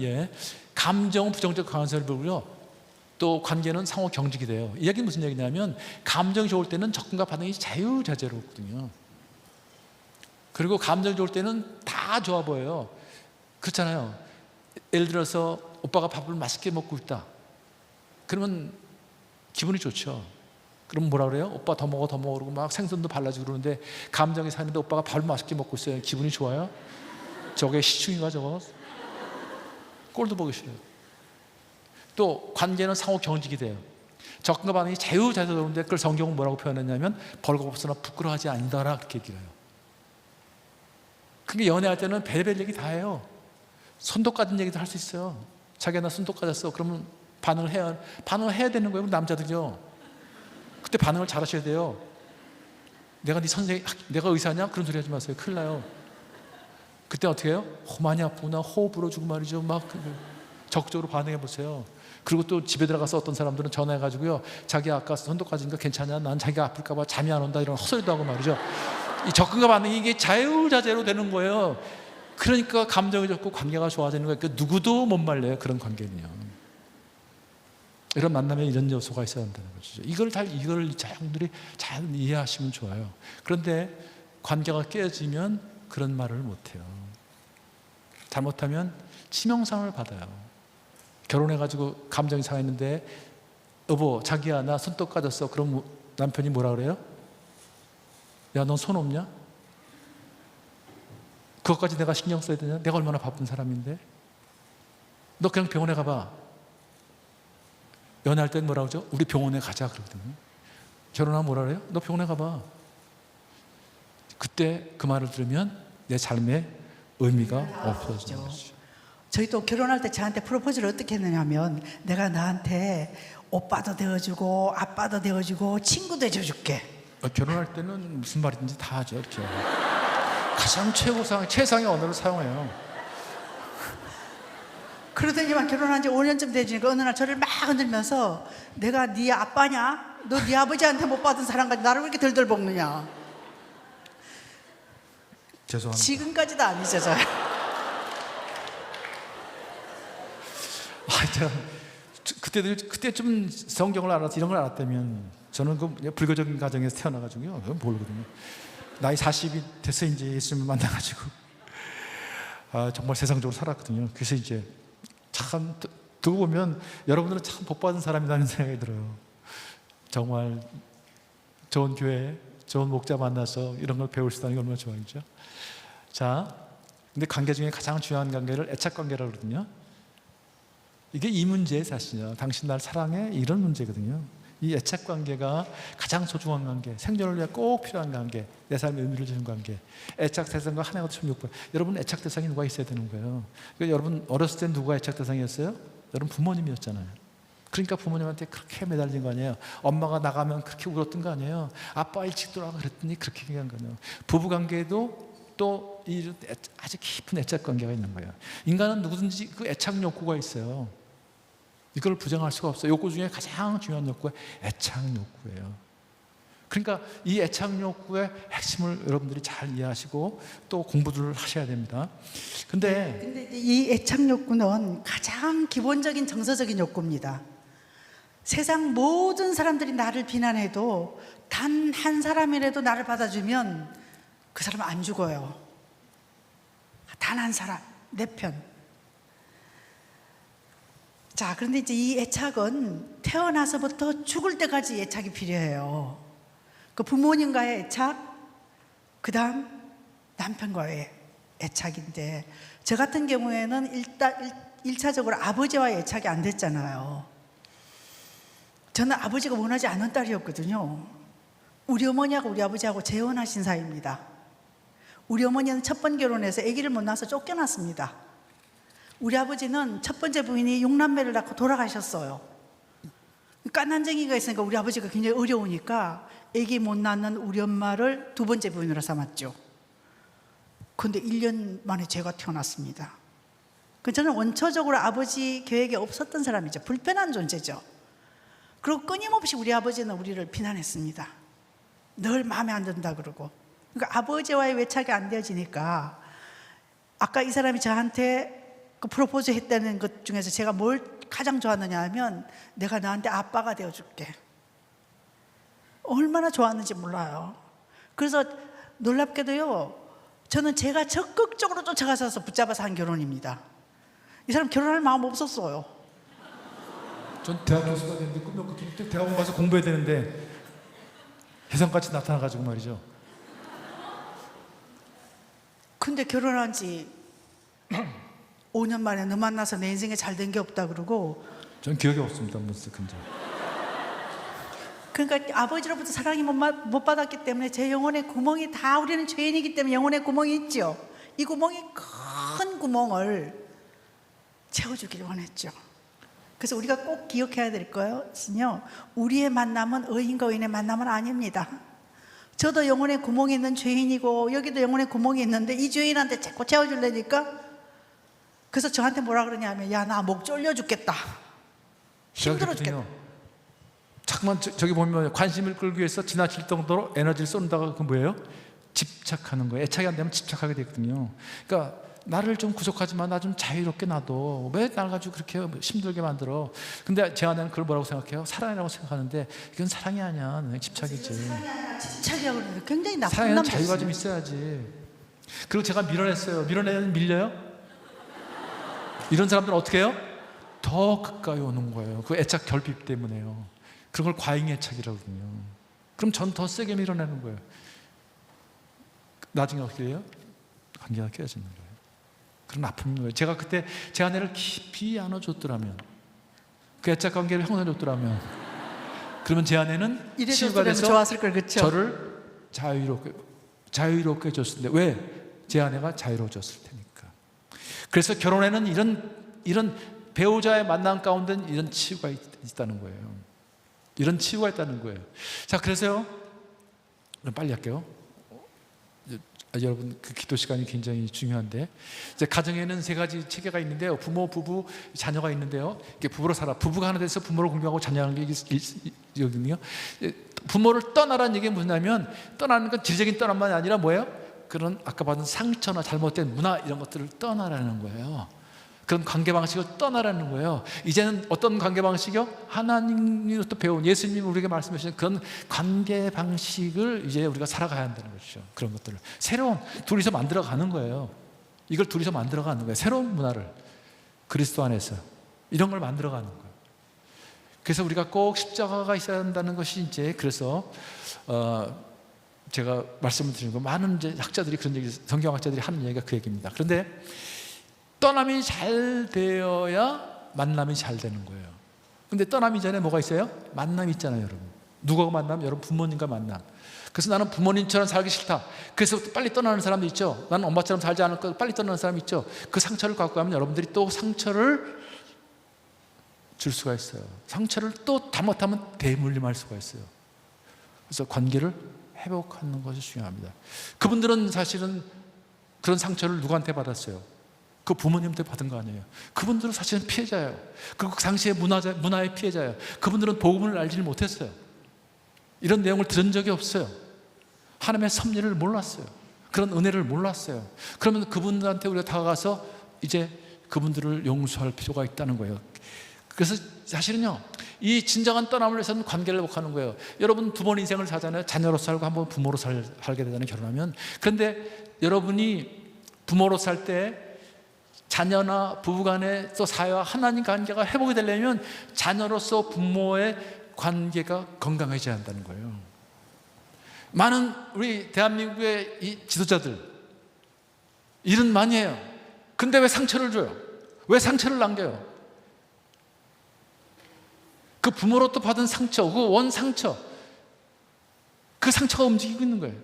감정은 부정적 강한세를 보고요, 또 관계는 상호 경직이 돼요. 이 얘기는 무슨 얘기냐면, 감정이 좋을 때는 접근과 반응이 자유자재롭거든요. 그리고 감정이 좋을 때는 다 좋아 보여요. 그렇잖아요. 예를 들어서 오빠가 밥을 맛있게 먹고 있다. 그러면 기분이 좋죠. 그럼 뭐라 그래요? 오빠 더 먹어 그러고 막 생선도 발라주고 그러는데, 감정이 사는데 오빠가 밥을 맛있게 먹고 있어요. 기분이 좋아요? 저게 시충인가 저거? 꼴도 보기 싫어요. 또 관계는 상호 경직이 돼요. 접근과 반응이 자유자재로운데, 그걸 성경은 뭐라고 표현했냐면 벌거벗으나 부끄러워하지 아니하라, 그렇게 얘기를 해요. 그게 연애할 때는 별별 얘기 다 해요. 손톱 까진 얘기도 할 수 있어요. 자기가 나 손톱 까졌어. 그러면 반응을 해야 되는 거예요. 남자들이요. 그때 반응을 잘 하셔야 돼요. 내가 내가 의사냐? 그런 소리 하지 마세요. 큰일 나요. 그때 어떻게 해요? 많이 아프구나. 호흡 불어주고 말이죠. 막 적극적으로 반응해 보세요. 그리고 또 집에 들어가서 어떤 사람들은 전화해가지고요, 자기 아까 손톱 까진 거 괜찮냐? 난 자기가 아플까봐 잠이 안 온다, 이런 헛소리도 하고 말이죠. 이 접근과 반응이 이게 자유자재로 되는 거예요. 그러니까 감정이 좋고 관계가 좋아지는 거예요. 그러니까 누구도 못 말려요, 그런 관계는요. 이런 만남에 이런 요소가 있어야 한다는 거죠. 이걸 여러분들이 잘 이해하시면 좋아요. 그런데 관계가 깨어지면 그런 말을 못해요. 잘못하면 치명상을 받아요. 결혼해가지고 감정이 상했는데, 여보 자기야 나 손톱 까졌어. 그럼 남편이 뭐라 그래요? 야, 넌 손 없냐? 그것까지 내가 신경 써야 되냐? 내가 얼마나 바쁜 사람인데? 너 그냥 병원에 가봐. 연애할 땐 뭐라고 그러죠? 우리 병원에 가자 그러거든요. 결혼하면 뭐라 그래요? 너 병원에 가봐. 그때 그 말을 들으면 내 삶에 의미가 없어지는 거죠. 저희 또 결혼할 때 저한테 프로포즈를 어떻게 했느냐면, 내가 나한테 오빠도 되어주고 아빠도 되어주고 친구도 해줄게. 결혼할 때는 무슨 말인지 다 하죠. 이렇게 가장 최상의 언어를 사용해요. 그러더니만 결혼한 지 5년쯤 되니까 어느 날 저를 막 흔들면서, 내가 네 아빠냐? 너 네 아버지한테 못 받은 사랑까지 나를 왜 이렇게 덜덜 볶느냐? 죄송합니다. 지금까지도 아니죠, 저. 제가 그때 좀 성경을 알아서 이런 걸 알았다면, 저는 그 불교적인 가정에서 태어나가지고요, 그건 모르거든요. 나이 40이 돼서 이제 예수님을 만나가지고 정말 세상적으로 살았거든요. 그래서 이제 참 두고 보면 여러분들은 참 복받은 사람이라는 생각이 들어요. 정말 좋은 교회, 좋은 목자 만나서 이런 걸 배울 수 있다는 게 얼마나 좋아하죠. 자, 근데 관계 중에 가장 중요한 관계를 애착관계라고 그러거든요. 이게 이 문제의 사실이요. 당신 날 사랑해? 이런 문제거든요. 이 애착관계가 가장 소중한 관계, 생존을 위해 꼭 필요한 관계, 내 삶에 의미를 주는 관계. 애착 대상과 하나가 참 욕구. 여러분 애착 대상이 누가 있어야 되는 거예요. 그러니까 여러분 어렸을 때 누가 애착 대상이었어요? 여러분 부모님이었잖아요. 그러니까 부모님한테 그렇게 매달린 거 아니에요. 엄마가 나가면 그렇게 울었던 거 아니에요. 아빠 일찍 돌아가 그랬더니 그렇게 얘기한 거예요. 부부관계도 또 아주 깊은 애착관계가 있는 거예요. 인간은 누구든지 그 애착 욕구가 있어요. 이걸 부정할 수가 없어요. 욕구 중에 가장 중요한 욕구가 애착 욕구예요. 그러니까 이 애착 욕구의 핵심을 여러분들이 잘 이해하시고 또 공부를 하셔야 됩니다. 근데 이 애착 욕구는 가장 기본적인 정서적인 욕구입니다. 세상 모든 사람들이 나를 비난해도 단 한 사람이라도 나를 받아주면 그 사람은 안 죽어요. 단 한 사람, 내 편. 자, 그런데 이제 이 애착은 태어나서부터 죽을 때까지 애착이 필요해요. 그 부모님과의 애착, 그 다음 남편과의 애착인데, 저 같은 경우에는 일단 1차적으로 아버지와의 애착이 안 됐잖아요. 저는 아버지가 원하지 않는 딸이었거든요. 우리 어머니하고 우리 아버지하고 재혼하신 사이입니다. 우리 어머니는 첫 번 결혼해서 아기를 못 낳아서 쫓겨났습니다. 우리 아버지는 첫 번째 부인이 6남매를 낳고 돌아가셨어요. 깐난쟁이가 있으니까 우리 아버지가 굉장히 어려우니까 아기 못 낳는 우리 엄마를 두 번째 부인으로 삼았죠. 그런데 1년 만에 제가 태어났습니다. 저는 원초적으로 아버지 계획에 없었던 사람이죠. 불편한 존재죠. 그리고 끊임없이 우리 아버지는 우리를 비난했습니다. 늘 마음에 안 든다 그러고. 그러니까 아버지와의 외착이 안 되어지니까, 아까 이 사람이 저한테 그 프로포즈 했다는 것 중에서 제가 뭘 가장 좋았느냐 하면, 내가 너한테 아빠가 되어줄게. 얼마나 좋았는지 몰라요. 그래서 놀랍게도요, 저는 제가 적극적으로 쫓아가서 붙잡아서 한 결혼입니다. 이 사람 결혼할 마음 없었어요. 전 대학 교수가 되는데 꿈이었고, 대학원 가서 공부해야 되는데 혜성같이 나타나가지고 말이죠. 근데 결혼한 지 5년 만에 너 만나서 내 인생에 잘 된 게 없다 그러고. 전 기억이 없습니다. 무슨 근데. 그러니까 아버지로부터 사랑이 못 받았기 때문에 제 영혼의 구멍이 다, 우리는 죄인이기 때문에 영혼의 구멍이 있죠. 이 구멍이 큰 구멍을 채워주기를 원했죠. 그래서 우리가 꼭 기억해야 될 것은요, 우리의 만남은 의인과 의인의 만남은 아닙니다. 저도 영혼의 구멍이 있는 죄인이고, 여기도 영혼의 구멍이 있는데 이 죄인한테 자꾸 채워주려니까, 그래서 저한테 뭐라 그러냐면, 야, 나 목 졸려 죽겠다, 힘들어 죽겠다. 자꾸만 저기 보면 관심을 끌기 위해서 지나칠 정도로 에너지를 쏜다가 그 뭐예요? 집착하는 거예요. 애착이 안 되면 집착하게 되거든요. 그러니까 나를 좀 구속하지 마, 나 좀 자유롭게 놔둬. 왜 날 가지고 그렇게 힘들게 만들어? 근데 제 아내는 그걸 뭐라고 생각해요? 사랑이라고 생각하는데, 이건 사랑이 아니야, 집착이지. 사랑이 아니라 집착이라고 그러는데 굉장히 나쁜 사랑에는 남자. 자유가 좀 있어야지. 그리고 제가 밀어냈어요. 밀어내면 밀려요? 이런 사람들은 어떻게 해요? 더 가까이 오는 거예요. 그 애착 결핍 때문에요. 그런 걸 과잉 애착이라고 그러거든요. 그럼 전 더 세게 밀어내는 거예요. 나중에 어떻게 해요? 관계가 깨지는 거예요. 그런 아픔인 거예요. 제가 그때 제 아내를 깊이 안아줬더라면, 그 애착 관계를 형성해줬더라면, 그러면 제 아내는 치유가 돼서 좋았을 걸, 그렇죠? 저를 자유롭게 해줬을 때, 왜? 제 아내가 자유로워졌을 테니까. 그래서 결혼에는 이런 배우자의 만남 가운데 이런 치유가 있다는 거예요. 이런 치유가 있다는 거예요. 자, 그래서요, 빨리 할게요. 여러분, 그 기도 시간이 굉장히 중요한데, 이제 가정에는 세 가지 체계가 있는데요. 부모, 부부, 자녀가 있는데요. 이게 부부로 살아. 부부가 하나 돼서 부모를 공경하고 자녀하는 게 있거든요. 부모를 떠나라는 얘기가 뭐냐면, 떠나는 건 질적인 떠남만이 아니라 뭐예요? 그런 아까 받은 상처나 잘못된 문화 이런 것들을 떠나라는 거예요. 그런 관계 방식을 떠나라는 거예요. 이제는 어떤 관계 방식이요? 하나님으로부터 배운, 예수님이 우리에게 말씀하신 그런 관계 방식을 이제 우리가 살아가야 한다는 것이죠. 그런 것들을 새로운, 둘이서 만들어가는 거예요. 이걸 둘이서 만들어가는 거예요. 새로운 문화를 그리스도 안에서 이런 걸 만들어가는 거예요. 그래서 우리가 꼭 십자가가 있어야 한다는 것이 이제, 그래서 제가 말씀을 드리는 거, 많은 이제 학자들이 그런 얘기, 성경학자들이 하는 얘기가 그 얘기입니다. 그런데 떠남이 잘 되어야 만남이 잘 되는 거예요. 근데 떠남이 전에 뭐가 있어요? 만남이 있잖아요, 여러분. 누구하고 만남? 여러분 부모님과 만남. 그래서 나는 부모님처럼 살기 싫다. 그래서 빨리 떠나는 사람도 있죠. 나는 엄마처럼 살지 않을 거, 빨리 떠나는 사람이 있죠. 그 상처를 갖고 가면 여러분들이 또 상처를 줄 수가 있어요. 상처를 또 잘못하면 대물림할 수가 있어요. 그래서 관계를 회복하는 것이 중요합니다. 그분들은 사실은 그런 상처를 누구한테 받았어요? 그 부모님한테 받은 거 아니에요. 그분들은 사실은 피해자예요. 그 당시의 문화의 피해자예요. 그분들은 복음을 알지를 못했어요. 이런 내용을 들은 적이 없어요. 하나님의 섭리를 몰랐어요. 그런 은혜를 몰랐어요. 그러면 그분들한테 우리가 다가가서 이제 그분들을 용서할 필요가 있다는 거예요. 그래서 사실은요, 이 진정한 떠남을 위해서는 관계를 회복하는 거예요. 여러분 두 번 인생을 사잖아요. 자녀로 살고 한 번 부모로 살게 되잖아요, 결혼하면. 그런데 여러분이 부모로 살 때 자녀나 부부간의 또 사회와 하나님 관계가 회복이 되려면 자녀로서 부모의 관계가 건강해져야 한다는 거예요. 많은 우리 대한민국의 이 지도자들 일은 많이 해요. 근데 왜 상처를 줘요? 왜 상처를 남겨요? 그 부모로부터 받은 상처, 그 원 상처, 그 상처가 움직이고 있는 거예요.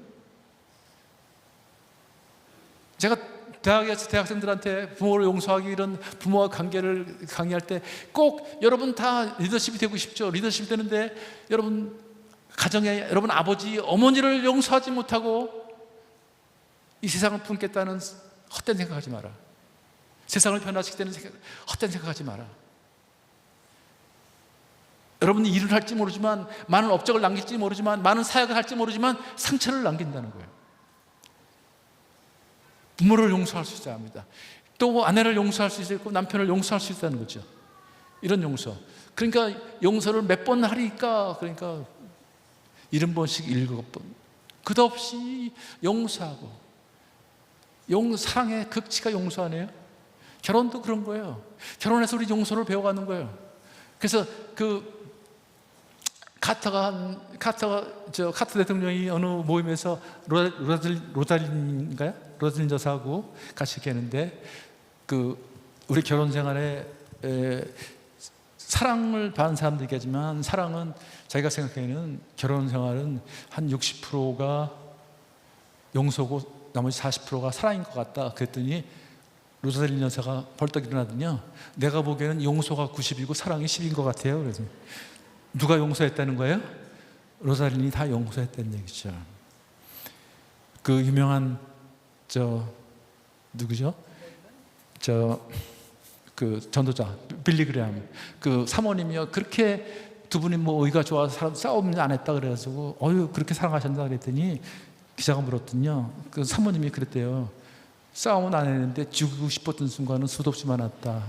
제가 대학에서 대학생들한테 부모를 용서하기 이런 부모와 관계를 강의할 때 꼭 여러분 다 리더십이 되고 싶죠. 리더십이 되는데 여러분 가정에 여러분 아버지, 어머니를 용서하지 못하고 이 세상을 품겠다는 헛된 생각하지 마라. 세상을 변화시키는 헛된 생각하지 마라. 여러분이 일을 할지 모르지만, 많은 업적을 남길지 모르지만, 많은 사역을 할지 모르지만 상처를 남긴다는 거예요. 부모를 용서할 수 있어야 합니다. 또 아내를 용서할 수 있고 남편을 용서할 수 있다는 거죠. 이런 용서. 그러니까 용서를 몇 번 하리까? 그러니까 70번씩 7번 끝없이 용서하고, 사랑의 극치가 용서 아니에요? 결혼도 그런 거예요. 결혼해서 우리 용서를 배워가는 거예요. 그래서 카터 대통령이 어느 모임에서 로달린인가요? 로달린 여사하고 같이 계는데 우리 결혼 생활에 사랑을 받은 사람도 있겠지만, 사랑은 자기가 생각하기에는 결혼 생활은 한 60%가 용서고 나머지 40%가 사랑인 것 같다. 그랬더니 로달린 여사가 벌떡 일어나더니요, 내가 보기에는 용서가 90이고 사랑이 10인 것 같아요. 그래서 누가 용서했다는 거예요? 로달린이 다 용서했다는 얘기죠. 그 유명한 누구죠? 그 전도자 빌리 그레함, 그 사모님이요, 그렇게 두 분이 뭐 의가 좋아서 싸움을 안 했다 그래가지고 그렇게 사랑하셨나 그랬더니 기자가 물었더니요, 그 사모님이 그랬대요. 싸움은 안 했는데 죽이고 싶었던 순간은 수도 없이 많았다.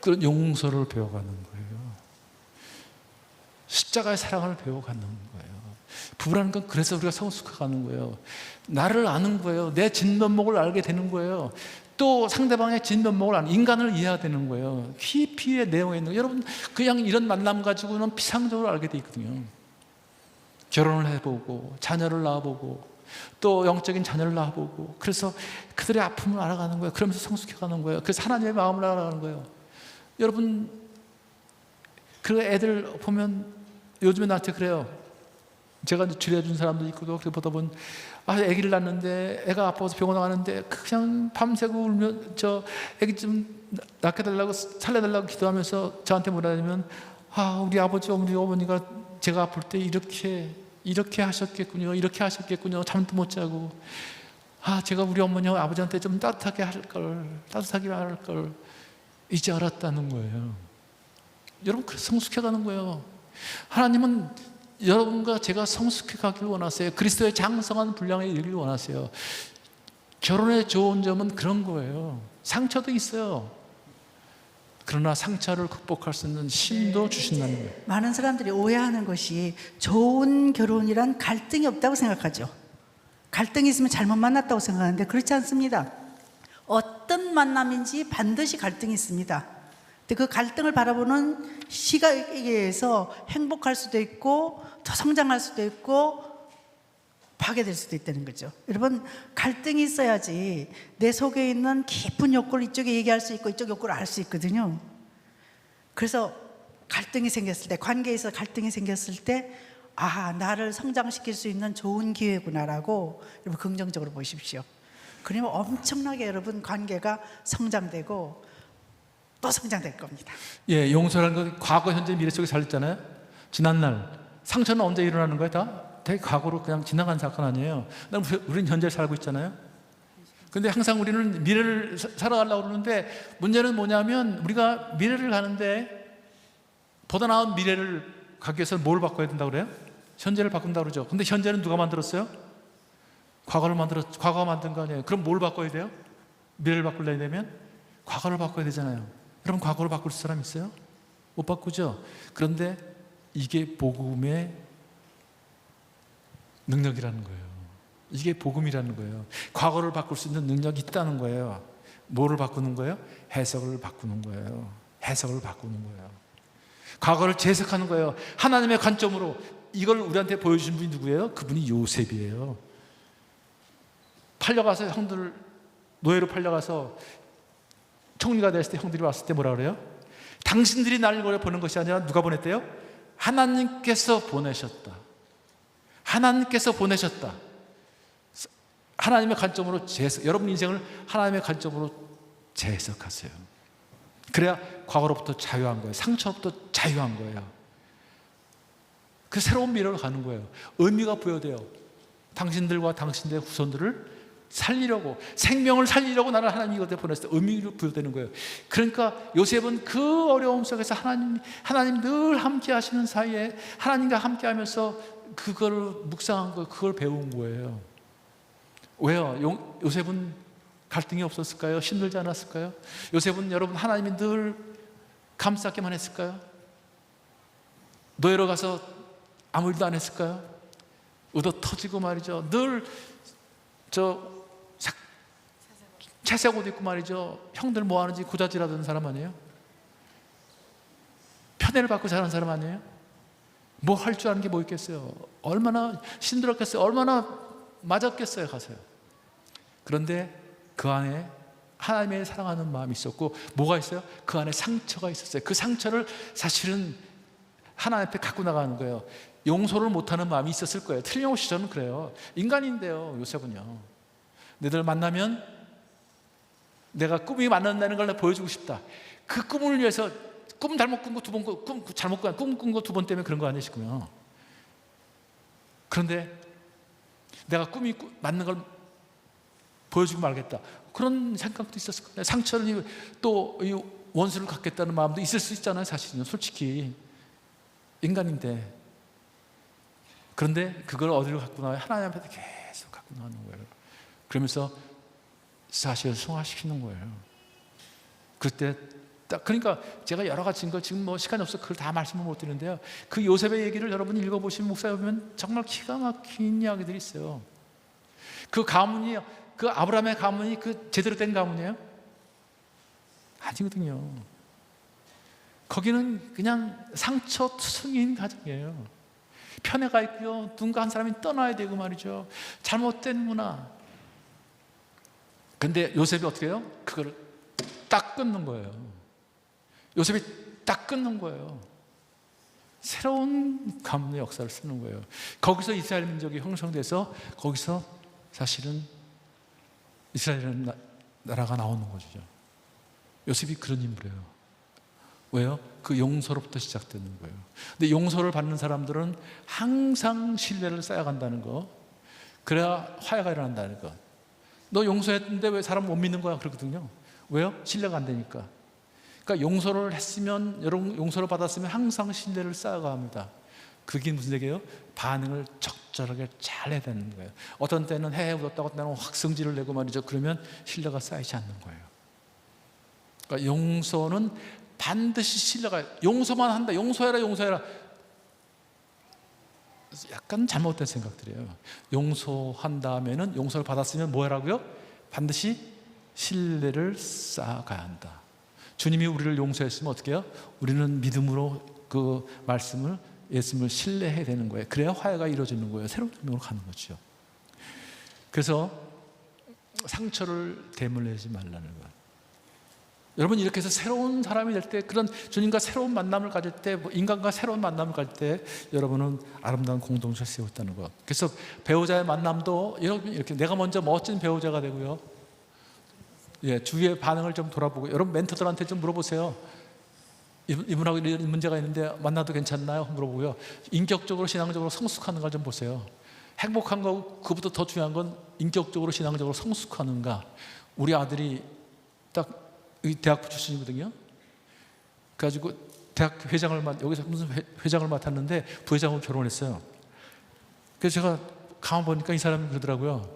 그런 용서를 배워가는 거예요. 십자가의 사랑을 배워가는 거예요. 부부라는 건 그래서 우리가 성숙해가는 거예요. 나를 아는 거예요. 내 진면목을 알게 되는 거예요. 또 상대방의 진면목을 아는, 인간을 이해해야 되는 거예요. 깊이의 내용에 있는 거예요. 여러분, 그냥 이런 만남 가지고는 피상적으로 알게 돼 있거든요. 결혼을 해보고 자녀를 낳아보고 또 영적인 자녀를 낳아보고, 그래서 그들의 아픔을 알아가는 거예요. 그러면서 성숙해가는 거예요. 그래서 하나님의 마음을 알아가는 거예요. 여러분, 그 애들 보면 요즘에 나한테 그래요. 제가 이제 주례해준 사람도 있고, 그렇게 보다 보면 아기를 낳는데 애가 아파서 병원 가는데 그냥 밤새고 울며 애기 좀 낳게 달라고 살려달라고 기도하면서 저한테 뭐라 하냐면, 우리 아버지 어머니가 제가 아플 때 이렇게 하셨겠군요, 이렇게 하셨겠군요. 잠도 못 자고, 제가 우리 어머니 아버지한테 좀 따뜻하게 할 걸 이제 알았다는 거예요. 여러분, 그래서 성숙해가는 거예요. 하나님은 여러분과 제가 성숙해 가기를 원하세요. 그리스도의 장성한 분량에 이르기를 원하세요. 결혼의 좋은 점은 그런 거예요. 상처도 있어요. 그러나 상처를 극복할 수 있는 힘도 주신다는 거예요. 많은 사람들이 오해하는 것이 좋은 결혼이란 갈등이 없다고 생각하죠. 갈등이 있으면 잘못 만났다고 생각하는데 그렇지 않습니다. 어떤 만남인지 반드시 갈등이 있습니다. 근데 그 갈등을 바라보는 시각에 의해서 행복할 수도 있고 더 성장할 수도 있고 파괴될 수도 있다는 거죠. 여러분, 갈등이 있어야지 내 속에 있는 깊은 욕구를 이쪽에 얘기할 수 있고 이쪽 욕구를 알 수 있거든요. 그래서 갈등이 생겼을 때, 관계에서 갈등이 생겼을 때 나를 성장시킬 수 있는 좋은 기회구나라고 여러분 긍정적으로 보십시오. 그러면 엄청나게 여러분 관계가 성장되고 또 성장될 겁니다. 예, 용서라는 건 과거, 현재, 미래 속에 살렸잖아요. 지난날 상처는 언제 일어나는 거예요? 다 되게 과거로 그냥 지나간 사건 아니에요. 우리는 현재를 살고 있잖아요. 근데 항상 우리는 미래를 살아가려고 그러는데, 문제는 뭐냐면 우리가 미래를 가는데 보다 나은 미래를 가기 위해서 뭘 바꿔야 된다고 그래요? 현재를 바꾼다고 그러죠. 근데 현재는 누가 만들었어요? 과거가 만든 거 아니에요. 그럼 뭘 바꿔야 돼요? 미래를 바꾸려면 과거를 바꿔야 되잖아요. 여러분, 과거를 바꿀 사람 있어요? 못 바꾸죠? 그런데 이게 복음의 능력이라는 거예요. 이게 복음이라는 거예요. 과거를 바꿀 수 있는 능력이 있다는 거예요. 뭐를 바꾸는 거예요? 해석을 바꾸는 거예요. 해석을 바꾸는 거예요. 과거를 재해석하는 거예요. 하나님의 관점으로. 이걸 우리한테 보여주신 분이 누구예요? 그분이 요셉이에요. 팔려가서 형들 노예로 팔려가서 총리가 됐을 때 형들이 왔을 때 뭐라 그래요? 당신들이 나를 노래 보낸 것이 아니라 누가 보냈대요? 하나님께서 보내셨다. 하나님께서 보내셨다. 하나님의 관점으로 재해석, 여러분 인생을 하나님의 관점으로 재해석하세요. 그래야 과거로부터 자유한 거예요. 상처로부터 자유한 거예요. 그 새로운 미래로 가는 거예요. 의미가 부여돼요. 당신들과 당신들의 후손들을 살리려고, 생명을 살리려고 나를 하나님이 이곳에 보냈을 때 의미로 부여되는 거예요. 그러니까 요셉은 그 어려움 속에서 하나님 늘 함께 하시는 사이에 하나님과 함께 하면서 그거를 묵상한 거, 그걸 배운 거예요. 왜요? 요셉은 갈등이 없었을까요? 힘들지 않았을까요? 요셉은 여러분 하나님이 늘 감싸기만 했을까요? 노예로 가서 아무 일도 안 했을까요? 얻어 터지고 말이죠. 늘 채색 옷 입고 말이죠. 형들 뭐 하는지 고자질하던 사람 아니에요? 편애를 받고 자란 사람 아니에요? 뭐 할 줄 아는 게 뭐 있겠어요? 얼마나 힘들었겠어요? 얼마나 맞았겠어요? 가서요. 그런데 그 안에 하나님의 사랑하는 마음이 있었고, 뭐가 있어요? 그 안에 상처가 있었어요. 그 상처를 사실은 하나님 앞에 갖고 나가는 거예요. 용서를 못하는 마음이 있었을 거예요. 틀림없이 저는 그래요. 인간인데요, 요셉은요. 너희들 만나면 내가 꿈이 만난다는 걸 내가 보여주고 싶다. 그 꿈을 위해서 꿈 잘못 꾼 거 두 번, 꿈 잘못 꾼 거 두 번 때문에 그런 거 아니시고요. 그런데 내가 꿈이 맞는 걸 보여주고 말겠다. 그런 생각도 있었을 거예요. 상처를 또 원수를 갖겠다는 마음도 있을 수 있잖아요. 사실은 솔직히 인간인데. 그런데 그걸 어디로 갖고 나와요? 하나님 앞에 계속 갖고 나가는 거예요. 그러면서 사실을 승화시키는 거예요. 그때 딱, 그러니까 제가 여러 가지 증거, 지금 뭐 시간이 없어서 그걸 다 말씀을 못 드리는데요. 그 요셉의 얘기를 여러분이 읽어보시면, 목사에 보면 정말 기가 막힌 이야기들이 있어요. 그 가문이, 그 아브라함의 가문이 그 제대로 된 가문이에요? 아니거든요. 거기는 그냥 상처투성이인 가정이에요. 편애가 있고요. 누군가 한 사람이 떠나야 되고 말이죠. 잘못된 문화. 근데 요셉이 어떻게 해요? 그걸 딱 끊는 거예요. 요셉이 딱 끊는 거예요. 새로운 가문의 역사를 쓰는 거예요. 거기서 이스라엘 민족이 형성돼서 거기서 사실은 이스라엘이라는 나라가 나오는 거죠. 요셉이 그런 인물이에요. 왜요? 그 용서로부터 시작되는 거예요. 근데 용서를 받는 사람들은 항상 신뢰를 쌓아간다는 거, 그래야 화해가 일어난다는 거. 너 용서했는데 왜 사람 못 믿는 거야? 그러거든요. 왜요? 신뢰가 안 되니까. 그러니까 용서를 했으면, 여러분 용서를 받았으면 항상 신뢰를 쌓아갑니다. 그게 무슨 얘기예요? 반응을 적절하게 잘 해야 되는 거예요. 어떤 때는 해해 웃었다고 나는 확 성질을 내고 말이죠. 그러면 신뢰가 쌓이지 않는 거예요. 그러니까 용서는 반드시 신뢰가, 용서만 한다, 용서해라, 용서해라. 약간 잘못된 생각들이에요. 용서한 다음에는, 용서를 받았으면 뭐 하라고요? 반드시 신뢰를 쌓아가야 한다. 주님이 우리를 용서했으면 어떻게 해요? 우리는 믿음으로 그 말씀을, 예수님을 신뢰해야 되는 거예요. 그래야 화해가 이루어지는 거예요. 새로운 생명으로 가는 거죠. 그래서 상처를 대물리지 말라는 것. 여러분 이렇게 해서 새로운 사람이 될 때, 그런 주님과 새로운 만남을 가질 때, 인간과 새로운 만남을 가질 때 여러분은 아름다운 공동체를 세웠다는 것. 그래서 배우자의 만남도 여러분 이렇게 내가 먼저 멋진 배우자가 되고요. 예, 주위의 반응을 좀 돌아보고, 여러분 멘토들한테 좀 물어보세요. 이분하고 이런 문제가 있는데 만나도 괜찮나요? 물어보고요. 인격적으로 신앙적으로 성숙하는가 좀 보세요. 행복한 거, 그보다 더 중요한 건 인격적으로 신앙적으로 성숙하는가. 우리 아들이 딱 대학부 출신이거든요. 그래가지고 대학 회장을 여기서 무슨 회장을 맡았는데 부회장하고 결혼했어요. 그래서 제가 가만 보니까 이 사람이 그러더라고요.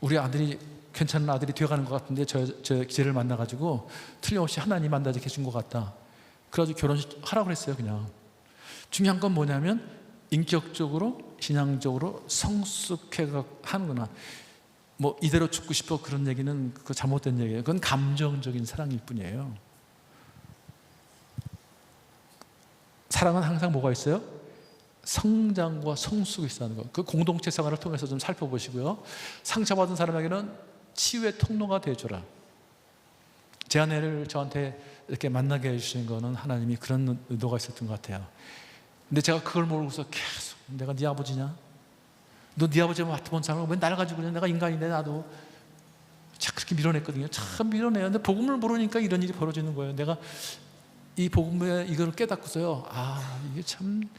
우리 아들이 괜찮은 아들이 되어가는 것 같은데 쟤를 만나가지고 틀림없이 하나님 만나게 해준 것 같다. 그래가지고 결혼하라고 그랬어요. 그냥 중요한 건 뭐냐면 인격적으로 신앙적으로 성숙해 하는구나. 뭐 이대로 죽고 싶어 그런 얘기는 그거 잘못된 얘기예요. 그건 감정적인 사랑일 뿐이에요. 사랑은 항상 뭐가 있어요? 성장과 성숙이 있다는 거. 그 공동체 생활을 통해서 좀 살펴보시고요. 상처받은 사람에게는 치유의 통로가 되어줘라. 제 아내를 저한테 이렇게 만나게 해주신 거는 하나님이 그런 의도가 있었던 것 같아요. 근데 제가 그걸 모르고서 계속 내가 네 아버지냐? 너 네 아버지만 맡아본 사람은 왜 날 가지고 그냥 내가 인간인데 나도 참 그렇게 밀어냈거든요. 참 밀어내요. 근데 복음을 모르니까 이런 일이 벌어지는 거예요. 내가 이 복음에 이걸 깨닫고서요. 아, 이게 참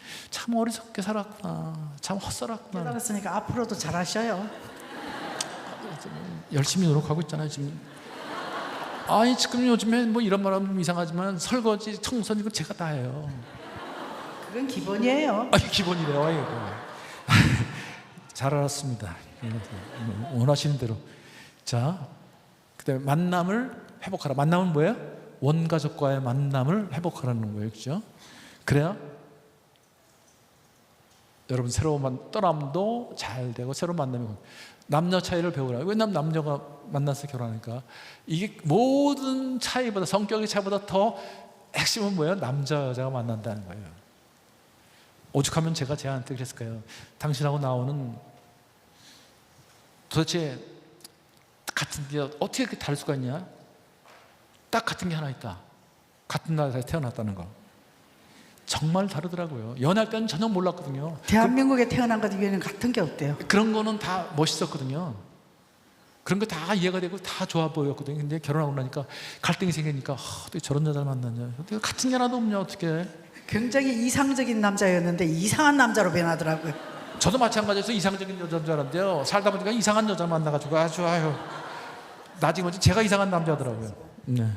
어리석게 살았구나. 참 헛살았구나. 깨달았으니까 앞으로도 잘하셔요. 열심히 노력하고 있잖아요, 지금. 아니, 지금 요즘에 뭐 이런 말하면 좀 이상하지만 설거지, 청소 이거 제가 다 해요. 그건 기본이에요. 아, 기본이래요, 이거. 잘 알았습니다. 원하시는 대로. 자, 그다음에 만남을 회복하라. 만남은 뭐예요? 원가족과의 만남을 회복하라는 거예요, 그렇죠? 그래야 여러분 새로운 떠남도 잘 되고 새로운 만남이 남녀 차이를 배우라. 왜냐하면 남녀가 만나서 결혼하니까 이게 모든 차이보다 성격의 차이보다 더 핵심은 뭐예요? 남자 여자가 만난다는 거예요. 오죽하면 제가 제한테 그랬을 거예요. 당신하고 나오는 도대체 같은 게 어떻게 이렇게 다를 수가 있냐? 딱 같은 게 하나 있다. 같은 나라에서 태어났다는 거. 정말 다르더라고요. 연애할 때는 전혀 몰랐거든요. 대한민국에 태어난 것 위에는 같은 게 없대요. 그런 거는 다 멋있었거든요. 그런 거 다 이해가 되고 다 좋아 보였거든요. 근데 결혼하고 나니까 갈등이 생기니까 어떻게 저런 여자를 만났냐. 어떻게 같은 게 하나도 없냐 어떻게. 굉장히 이상적인 남자였는데 이상한 남자로 변하더라고요. 저도 마찬가지에서 이상적인 여자인 줄 알았는데요. 살다 보니까 이상한 여자 만나가지고 아주 아유. 나중에 제가 이상한 남자더라고요. 네.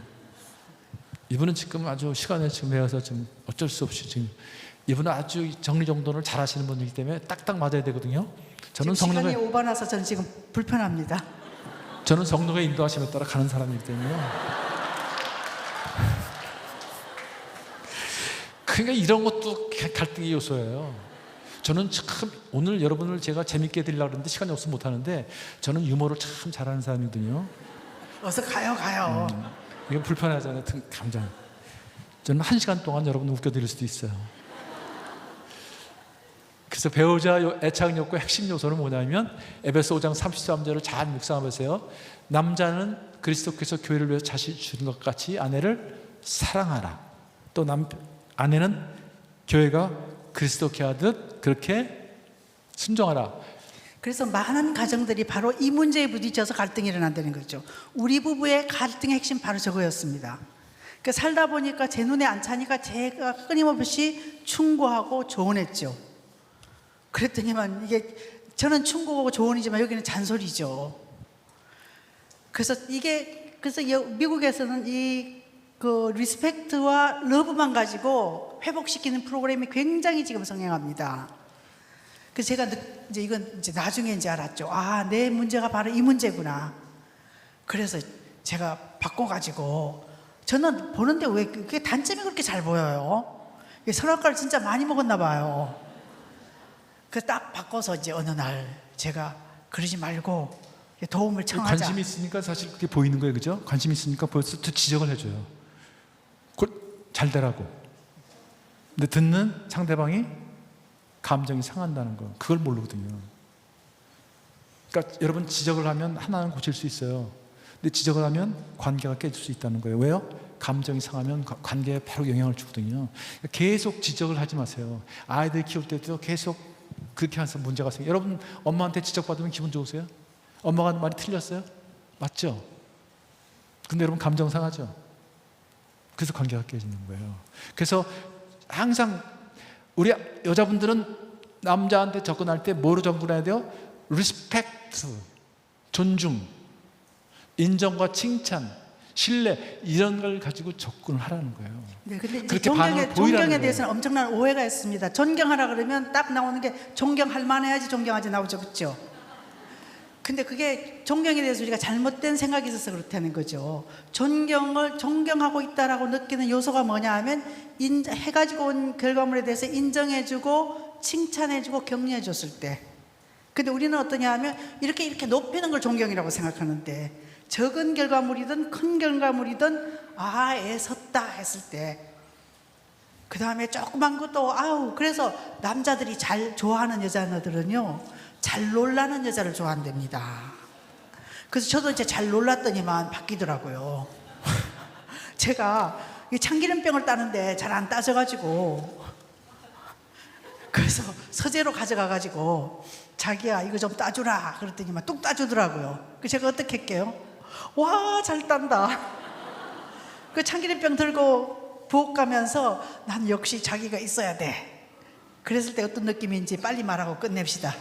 이분은 지금 아주 시간에 지금 매여서 지금 어쩔 수 없이 지금 이분은 아주 정리정돈을 잘 하시는 분이기 때문에 딱딱 맞아야 되거든요. 저는 지금 시간이 성령의 오버나서 저는 지금 불편합니다. 저는 성령의 인도하심에 따라 가는 사람이기 때문에 그러니까 이런 것도 갈등의 요소예요. 저는 참 오늘 여러분을 제가 재밌게 해드리려고 했는데 시간이 없어서 못하는데 저는 유머를 참 잘하는 사람이거든요. 어서 가요. 이거 불편하잖아요. 감정. 저는 1시간 동안 여러분을 웃겨드릴 수도 있어요. 그래서 배우자 애착욕구 핵심 요소는 뭐냐면 에베소 5장 33절을 잘 묵상해보세요. 남자는 그리스도께서 교회를 위해서 자신을 주는 것 같이 아내를 사랑하라. 또 아내는 교회가 그리스도께 하듯 그렇게 순종하라. 그래서 많은 가정들이 바로 이 문제에 부딪혀서 갈등이 일어난다는 거죠. 우리 부부의 갈등의 핵심 바로 저거였습니다. 그러니까 살다 보니까 제 눈에 안 차니까 제가 끊임없이 충고하고 조언했죠. 그랬더니만 이게 저는 충고하고 조언이지만 여기는 잔소리죠. 그래서 미국에서는 그 리스펙트와 러브만 가지고 회복시키는 프로그램이 굉장히 지금 성행합니다. 그래서 제가 이제 이건 이제 나중에 이제 알았죠. 아, 내 문제가 바로 이 문제구나. 그래서 제가 바꿔가지고 저는 보는데 왜 그게 단점이 그렇게 잘 보여요? 선악과를 진짜 많이 먹었나 봐요. 그래서 딱 바꿔서 이제 어느 날 제가 그러지 말고 도움을 청하자. 관심이 있으니까 사실 그게 보이는 거예요, 그죠? 관심이 있으니까 벌써 지적을 해줘요. 잘 되라고. 근데 듣는 상대방이 감정이 상한다는 거, 그걸 모르거든요. 그러니까 여러분 지적을 하면 하나는 고칠 수 있어요. 근데 지적을 하면 관계가 깨질 수 있다는 거예요. 왜요? 감정이 상하면 관계에 바로 영향을 주거든요. 그러니까 계속 지적을 하지 마세요. 아이들 키울 때도 계속 그렇게 해서 문제가 생겨요. 여러분 엄마한테 지적받으면 기분 좋으세요? 엄마가 하는 말이 틀렸어요? 맞죠? 근데 여러분 감정 상하죠? 그래서 관계가 깨지는 거예요. 그래서 항상 우리 여자분들은 남자한테 접근할 때 뭐로 접근해야 돼요? 리스펙트, 존중, 인정과 칭찬, 신뢰 이런 걸 가지고 접근을 하라는 거예요. 네, 근데 이제 그렇게 반응을 보이라는 존경에 거예요. 대해서는 엄청난 오해가 있습니다. 존경하라 그러면 딱 나오는 게 존경할 만해야지 존경하지 나오죠, 그렇죠? 근데 그게 존경에 대해서 우리가 잘못된 생각이 있어서 그렇다는 거죠. 존경을 존경하고 있다라고 느끼는 요소가 뭐냐 하면 해가지고 온 결과물에 대해서 인정해주고 칭찬해주고 격려해줬을 때 근데 우리는 어떠냐 하면 이렇게 높이는 걸 존경이라고 생각하는데, 적은 결과물이든 큰 결과물이든 애썼다 했을 때, 그 다음에 조그만 것도 그래서 남자들이 잘 좋아하는 여자들은요, 잘 놀라는 여자를 좋아한답니다. 그래서 저도 이제 잘 놀랐더니만 바뀌더라고요. 제가 이 참기름병을 따는데 잘 안 따져가지고, 그래서 서재로 가져가가지고 자기야 이거 좀 따주라 그랬더니만 뚝 따주더라고요. 그 제가 어떻게 할게요? 와, 잘 딴다. 그 참기름병 들고 부엌 가면서 난 역시 자기가 있어야 돼. 그랬을 때 어떤 느낌인지 빨리 말하고 끝냅시다.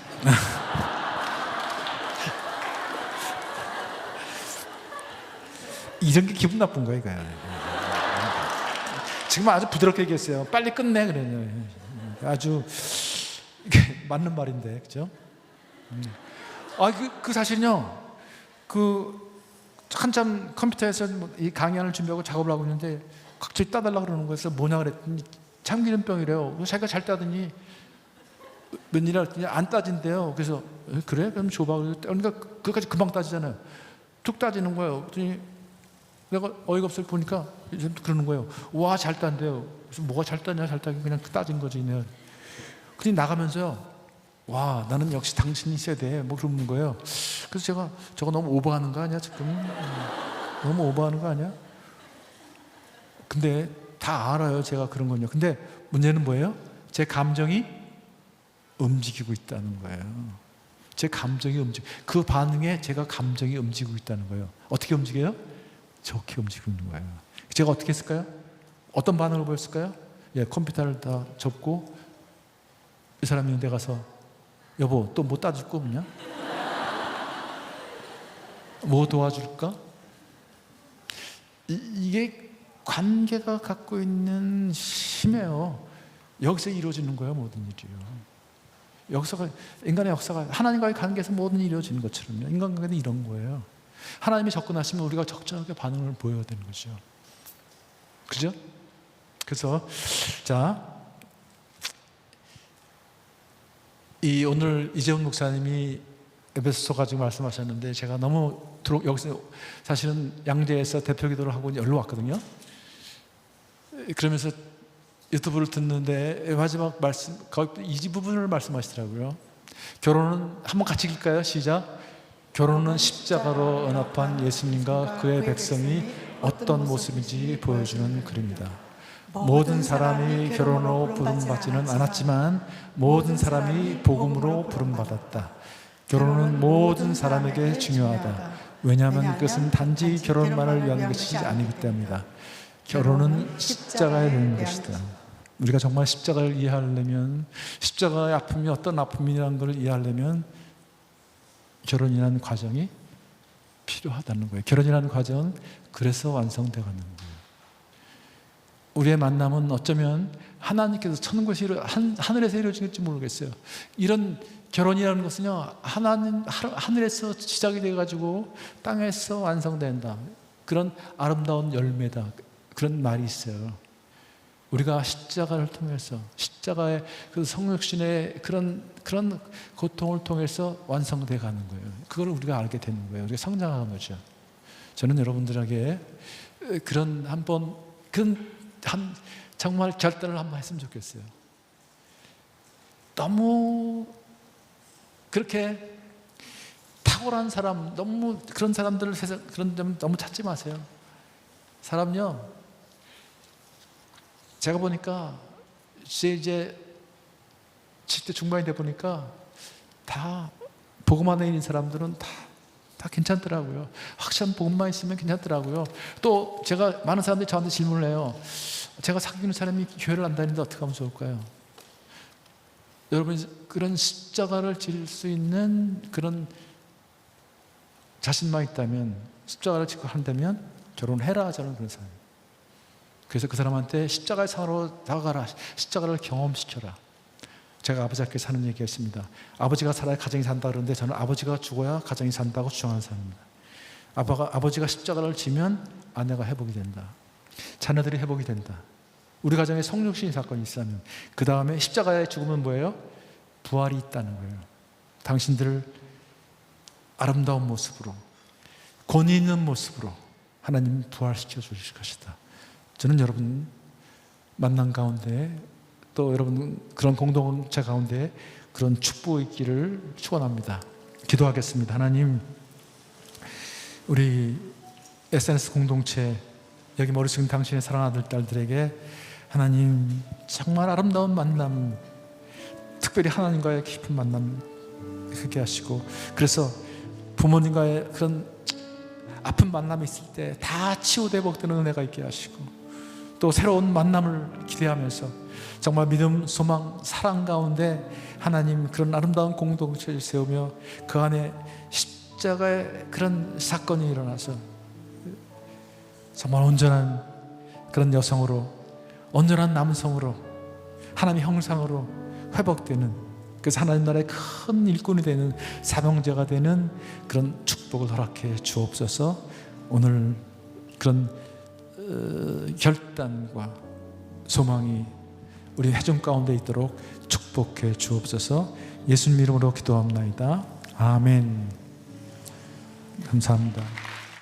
이런 게 기분 나쁜 거예요, 이거요. 지금 아주 부드럽게 얘기했어요. 빨리 끝내 그래요. 아주 맞는 말인데, 그죠? 그 사실은요. 한참 컴퓨터에서 이 강연을 준비하고 작업을 하고 있는데 갑자기 따달라고 그러는 거였어. 뭐냐 그랬더니 참기름병이래요. 자기가 잘 따더니 웬일이라 그랬더니 안 따진대요. 그래서 그래? 그럼 줘봐. 그러니까 그까지 금방 따지잖아요. 툭 따지는 거예요. 그랬더니 내가 어이가 없어 보니까 그러는 거예요. 와, 잘 딴대요. 그래서 뭐가 잘 따냐, 잘 따긴 그냥 따진 거지. 그랬더니 나가면서요. 와, 나는 역시 당신이 있어야 돼. 뭐 그러는 거예요. 그래서 제가 저거 너무 오버하는 거 아니야 지금? 너무 오버하는 거 아니야? 근데 다 알아요, 제가 그런 건요. 근데 문제는 뭐예요? 제 감정이 움직이고 있다는 거예요. 제 감정이 그 반응에 제가 감정이 움직이고 있다는 거예요. 어떻게 움직여요? 좋게 움직이고 있는 거예요. 제가 어떻게 했을까요? 어떤 반응을 보였을까요? 컴퓨터를 다 접고 이 사람이 있는 데 가서 여보, 또 뭐 따줄 거 없냐? 뭐 도와줄까? 이게 관계가 갖고 있는 힘이에요. 여기서 이루어지는 거예요, 모든 일이요. 인간의 역사가 하나님과의 관계에서 모든 일이 이루어지는 것처럼요. 인간관계는 이런 거예요. 하나님이 접근하시면 우리가 적절하게 반응을 보여야 되는 거죠. 그죠? 그래서 오늘 이재훈 목사님이 에베소서 가지고 말씀하셨는데 제가 너무 여기서 사실은 양재에서 대표기도를 하고 여기로 왔거든요. 그러면서 유튜브를 듣는데 마지막 말씀 거기 이 부분을 말씀하시더라고요. 결혼은 한번 같이 읽을까요? 시작. 결혼은 십자가로 언합한 예수님과 그의 백성이 어떤 모습인지 보여주는 글입니다. 모든 사람이 결혼으로 부름받지는 않았지만 모든 사람이 복음으로 부름받았다. 결혼은 모든 사람에게 중요하다. 왜냐하면 그것은 단지 결혼만을 위한 것이지 아니기 때문이다. 결혼은 십자가에 놓는 것이다. 우리가 정말 십자가를 이해하려면, 십자가의 아픔이 어떤 아픔이라는 것을 이해하려면 결혼이라는 과정이 필요하다는 거예요. 결혼이라는 과정은 그래서 완성되어 가는 거예요. 우리의 만남은 어쩌면 하나님께서 천국에서 하늘에서 이루어질지 모르겠어요. 이런 결혼이라는 것은요, 하늘에서 시작이 돼가지고 땅에서 완성된다. 그런 아름다운 열매다. 그런 말이 있어요. 우리가 십자가를 통해서, 십자가의 그 성육신의 그런 고통을 통해서 완성돼 가는 거예요. 그걸 우리가 알게 되는 거예요. 우리가 성장하는 거죠. 저는 여러분들에게 그런 정말 결단을 한번 했으면 좋겠어요. 너무 그렇게 탁월한 사람, 너무 그런 사람들을 그런 점 너무 찾지 마세요. 사람요, 제가 보니까 이제 10대 중반이 돼 보니까 다 복음 안에 있는 사람들은 다 괜찮더라고요. 확실한 복음만 있으면 괜찮더라고요. 또 제가 많은 사람들이 저한테 질문을 해요. 제가 사귀는 사람이 교회를 안 다니는데 어떻게 하면 좋을까요? 여러분, 그런 십자가를 질 수 있는 그런 자신만 있다면, 십자가를 지고 한다면 결혼해라, 저는 그런 사람이에요. 그래서 그 사람한테 십자가의 산으로 다가가라, 십자가를 경험시켜라. 제가 아버지께 하는 얘기가 있습니다. 아버지가 살아야 가정이 산다 그러는데 저는 아버지가 죽어야 가정이 산다고 주장하는 사람입니다. 아버지가 십자가를 지면 아내가 회복이 된다. 자녀들이 회복이 된다. 우리 가정에 성육신 사건이 있으면 그 다음에 십자가의 죽음은 뭐예요? 부활이 있다는 거예요. 당신들을 아름다운 모습으로, 권위 있는 모습으로 하나님 부활시켜 주실 것이다. 저는 여러분 만남 가운데 또 여러분 그런 공동체 가운데 그런 축복이 있기를 축원합니다. 기도하겠습니다. 하나님, 우리 SNS 공동체 여기 머리숙인 당신의 사랑하는 아들 딸들에게 하나님 정말 아름다운 만남, 특별히 하나님과의 깊은 만남 하게 하시고, 그래서 부모님과의 그런 아픈 만남이 있을 때 다 치유돼 복되는 은혜가 있게 하시고, 또 새로운 만남을 기대하면서 정말 믿음, 소망, 사랑 가운데 하나님 그런 아름다운 공동체를 세우며 그 안에 십자가의 그런 사건이 일어나서 정말 온전한 그런 여성으로, 온전한 남성으로, 하나님의 형상으로 회복되는, 그래서 하나님 나라의 큰 일꾼이 되는, 사명자가 되는 그런 축복을 허락해 주옵소서. 오늘 그런 결단과 소망이 우리 회중 가운데 있도록 축복해 주옵소서. 예수님 이름으로 기도합나이다. 아멘. 감사합니다.